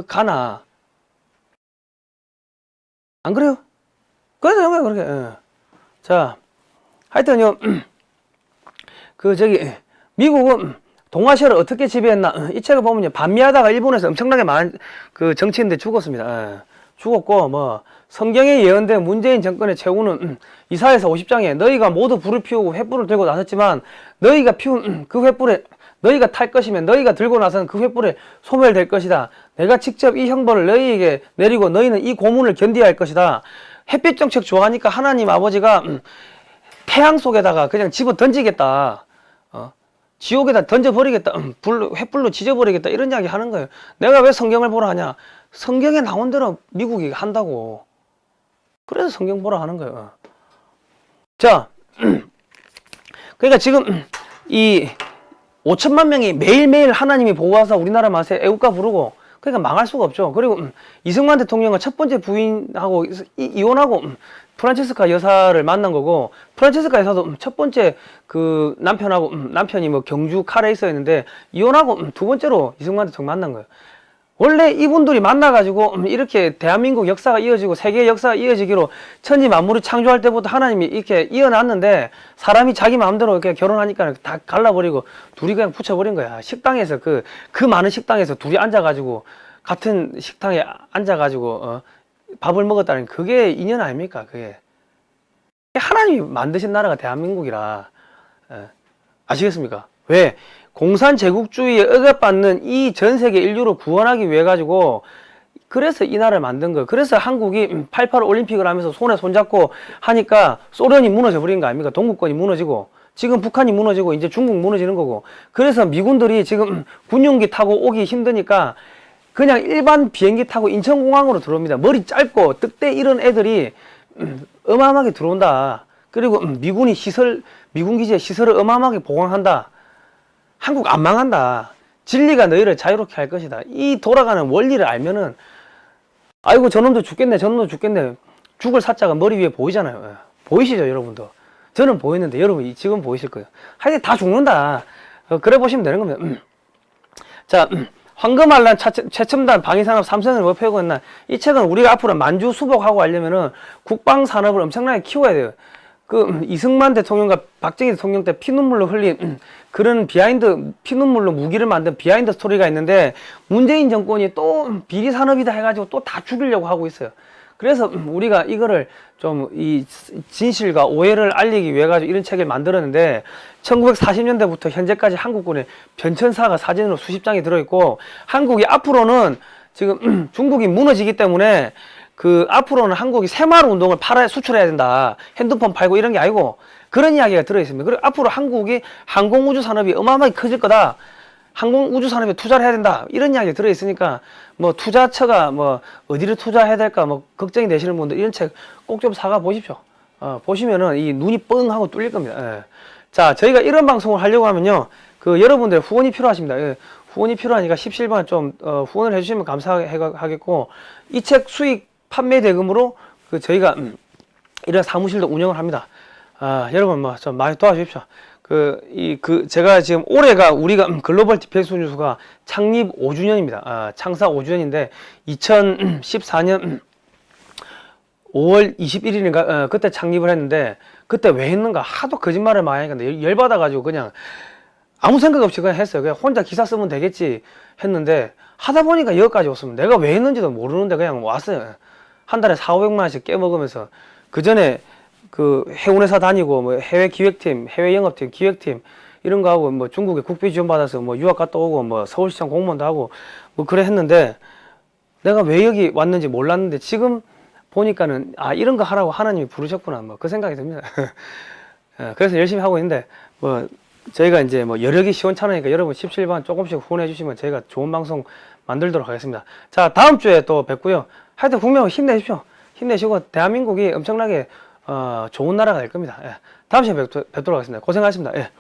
가나? 안 그래요? 그래서 거야 그렇게. 자, 하여튼요. 미국은 동아시아를 어떻게 지배했나? 이 책을 보면요. 반미하다가 일본에서 엄청나게 많은 정치인들 죽었습니다. 죽었고 뭐 성경에 예언된 문재인 정권의 최후는 이사야서 50장에 너희가 모두 불을 피우고 횃불을 들고 나섰지만 너희가 피운 그 횃불에 너희가 탈 것이면 너희가 들고 나서는 그 횃불에 소멸될 것이다. 내가 직접 이 형벌을 너희에게 내리고 너희는 이 고문을 견뎌야 할 것이다. 햇빛 정책 좋아하니까 하나님 아버지가 태양 속에다가 그냥 집어 던지겠다. 지옥에다 던져버리겠다. 횃불로 지져버리겠다. 이런 이야기 하는 거예요. 내가 왜 성경을 보라 하냐? 성경에 나온 대로 미국이 한다고. 그래서 성경 보라 하는 거예요. 자, 그러니까 지금 이 5천만 명이 매일매일 하나님이 보호하사 우리나라 맛에 애국가 부르고 그러니까 망할 수가 없죠. 그리고 이승만 대통령은 첫 번째 부인하고 이혼하고 프란체스카 여사를 만난 거고 프란체스카 여사도 첫 번째 남편이 뭐 경주 카레이서였는데 이혼하고 두 번째로 이승만 대통령 만난 거예요. 원래 이분들이 만나가지고 이렇게 대한민국 역사가 이어지고 세계의 역사가 이어지기로 천지 만물을 창조할 때부터 하나님이 이렇게 이어놨는데 사람이 자기 마음대로 이렇게 결혼하니까 다 갈라버리고 둘이 그냥 붙여버린 거야. 식당에서 그 많은 식당에서 둘이 앉아가지고 같은 식당에 앉아가지고 밥을 먹었다는 그게 인연 아닙니까? 그게 하나님이 만드신 나라가 대한민국이라 아시겠습니까? 왜? 공산 제국주의에 억압받는 이 전 세계 인류를 구원하기 위해 가지고 그래서 이 나라를 만든 거예요. 그래서 한국이 88 올림픽을 하면서 손에 손잡고 하니까 소련이 무너져 버린 거 아닙니까? 동구권이 무너지고 지금 북한이 무너지고 이제 중국 무너지는 거고 그래서 미군들이 지금 군용기 타고 오기 힘드니까 그냥 일반 비행기 타고 인천공항으로 들어옵니다. 머리 짧고 늑대 이런 애들이 어마어마하게 들어온다. 그리고 미군 기지에 시설을 어마어마하게 보강한다. 한국 안 망한다. 진리가 너희를 자유롭게 할 것이다. 이 돌아가는 원리를 알면은 아이고 저놈도 죽겠네 저놈도 죽겠네 죽을 사자가 머리 위에 보이잖아요. 보이시죠 여러분도? 저는 보이는데 여러분 지금 보이실 거예요. 하여튼 다 죽는다. 그래 보시면 되는 겁니다. 자, 황금알란 최첨단 방위산업 삼성을 뭐 펴고 있나? 이 책은 우리가 앞으로 만주 수복하고 하려면은 국방산업을 엄청나게 키워야 돼요. 이승만 대통령과 박정희 대통령 때 피눈물로 흘린 그런 피눈물로 무기를 만든 비하인드 스토리가 있는데 문재인 정권이 또 비리산업이다 해가지고 또 다 죽이려고 하고 있어요. 그래서 우리가 이거를 좀 이 진실과 오해를 알리기 위해 가지고 이런 책을 만들었는데 1940년대부터 현재까지 한국군의 변천사가 사진으로 수십 장이 들어있고 한국이 앞으로는 지금 중국이 무너지기 때문에 앞으로는 한국이 새마을 운동을 수출해야 된다. 핸드폰 팔고 이런 게 아니고 그런 이야기가 들어있습니다. 그리고 앞으로 한국이 항공우주 산업이 어마어마하게 커질 거다. 항공우주 산업에 투자를 해야 된다. 이런 이야기가 들어있으니까 뭐 투자처가 뭐 어디를 투자해야 될까 뭐 걱정이 되시는 분들 이런 책 꼭 좀 사가 보십시오. 보시면은 이 눈이 뻥 하고 뚫릴 겁니다. 예. 자, 저희가 이런 방송을 하려고 하면요. 여러분들의 후원이 필요하십니다. 예. 후원이 필요하니까 17번 좀 후원을 해주시면 감사하겠고 이 책 수익 판매 대금으로 그 저희가 이런 사무실도 운영을 합니다. 여러분 뭐 좀 많이 도와주십시오. 제가 지금 올해가 우리가 글로벌 디펜스 뉴스가 창립 5주년입니다. 창사 5주년인데 2014년 5월 21일인가 그때 창립을 했는데 그때 왜 했는가 하도 거짓말을 많이 하니까 열받아가지고 그냥 아무 생각 없이 그냥 했어요. 그냥 혼자 기사 쓰면 되겠지 했는데 하다 보니까 여기까지 왔으면 내가 왜 했는지도 모르는데 그냥 왔어요. 한 달에 400~500만 원씩 깨먹으면서 그 전에 그 해운회사 다니고 뭐 해외 기획팀, 해외 영업팀, 기획팀 이런 거 하고 뭐 중국에 국비 지원 받아서 뭐 유학 갔다 오고 뭐 서울시장 공무원도 하고 뭐 그래 했는데 내가 왜 여기 왔는지 몰랐는데 지금 보니까는 이런 거 하라고 하나님이 부르셨구나 뭐 그 생각이 듭니다. 그래서 열심히 하고 있는데 뭐 저희가 이제 뭐 여력이 시원찮으니까 여러분 17번 조금씩 후원해 주시면 저희가 좋은 방송 만들도록 하겠습니다. 자, 다음 주에 또 뵙고요. 하여튼 국민하고 힘내십시오. 힘내시고 대한민국이 엄청나게 좋은 나라가 될 겁니다. 예. 다음 시간에 뵙도록 하겠습니다. 고생하셨습니다. 예.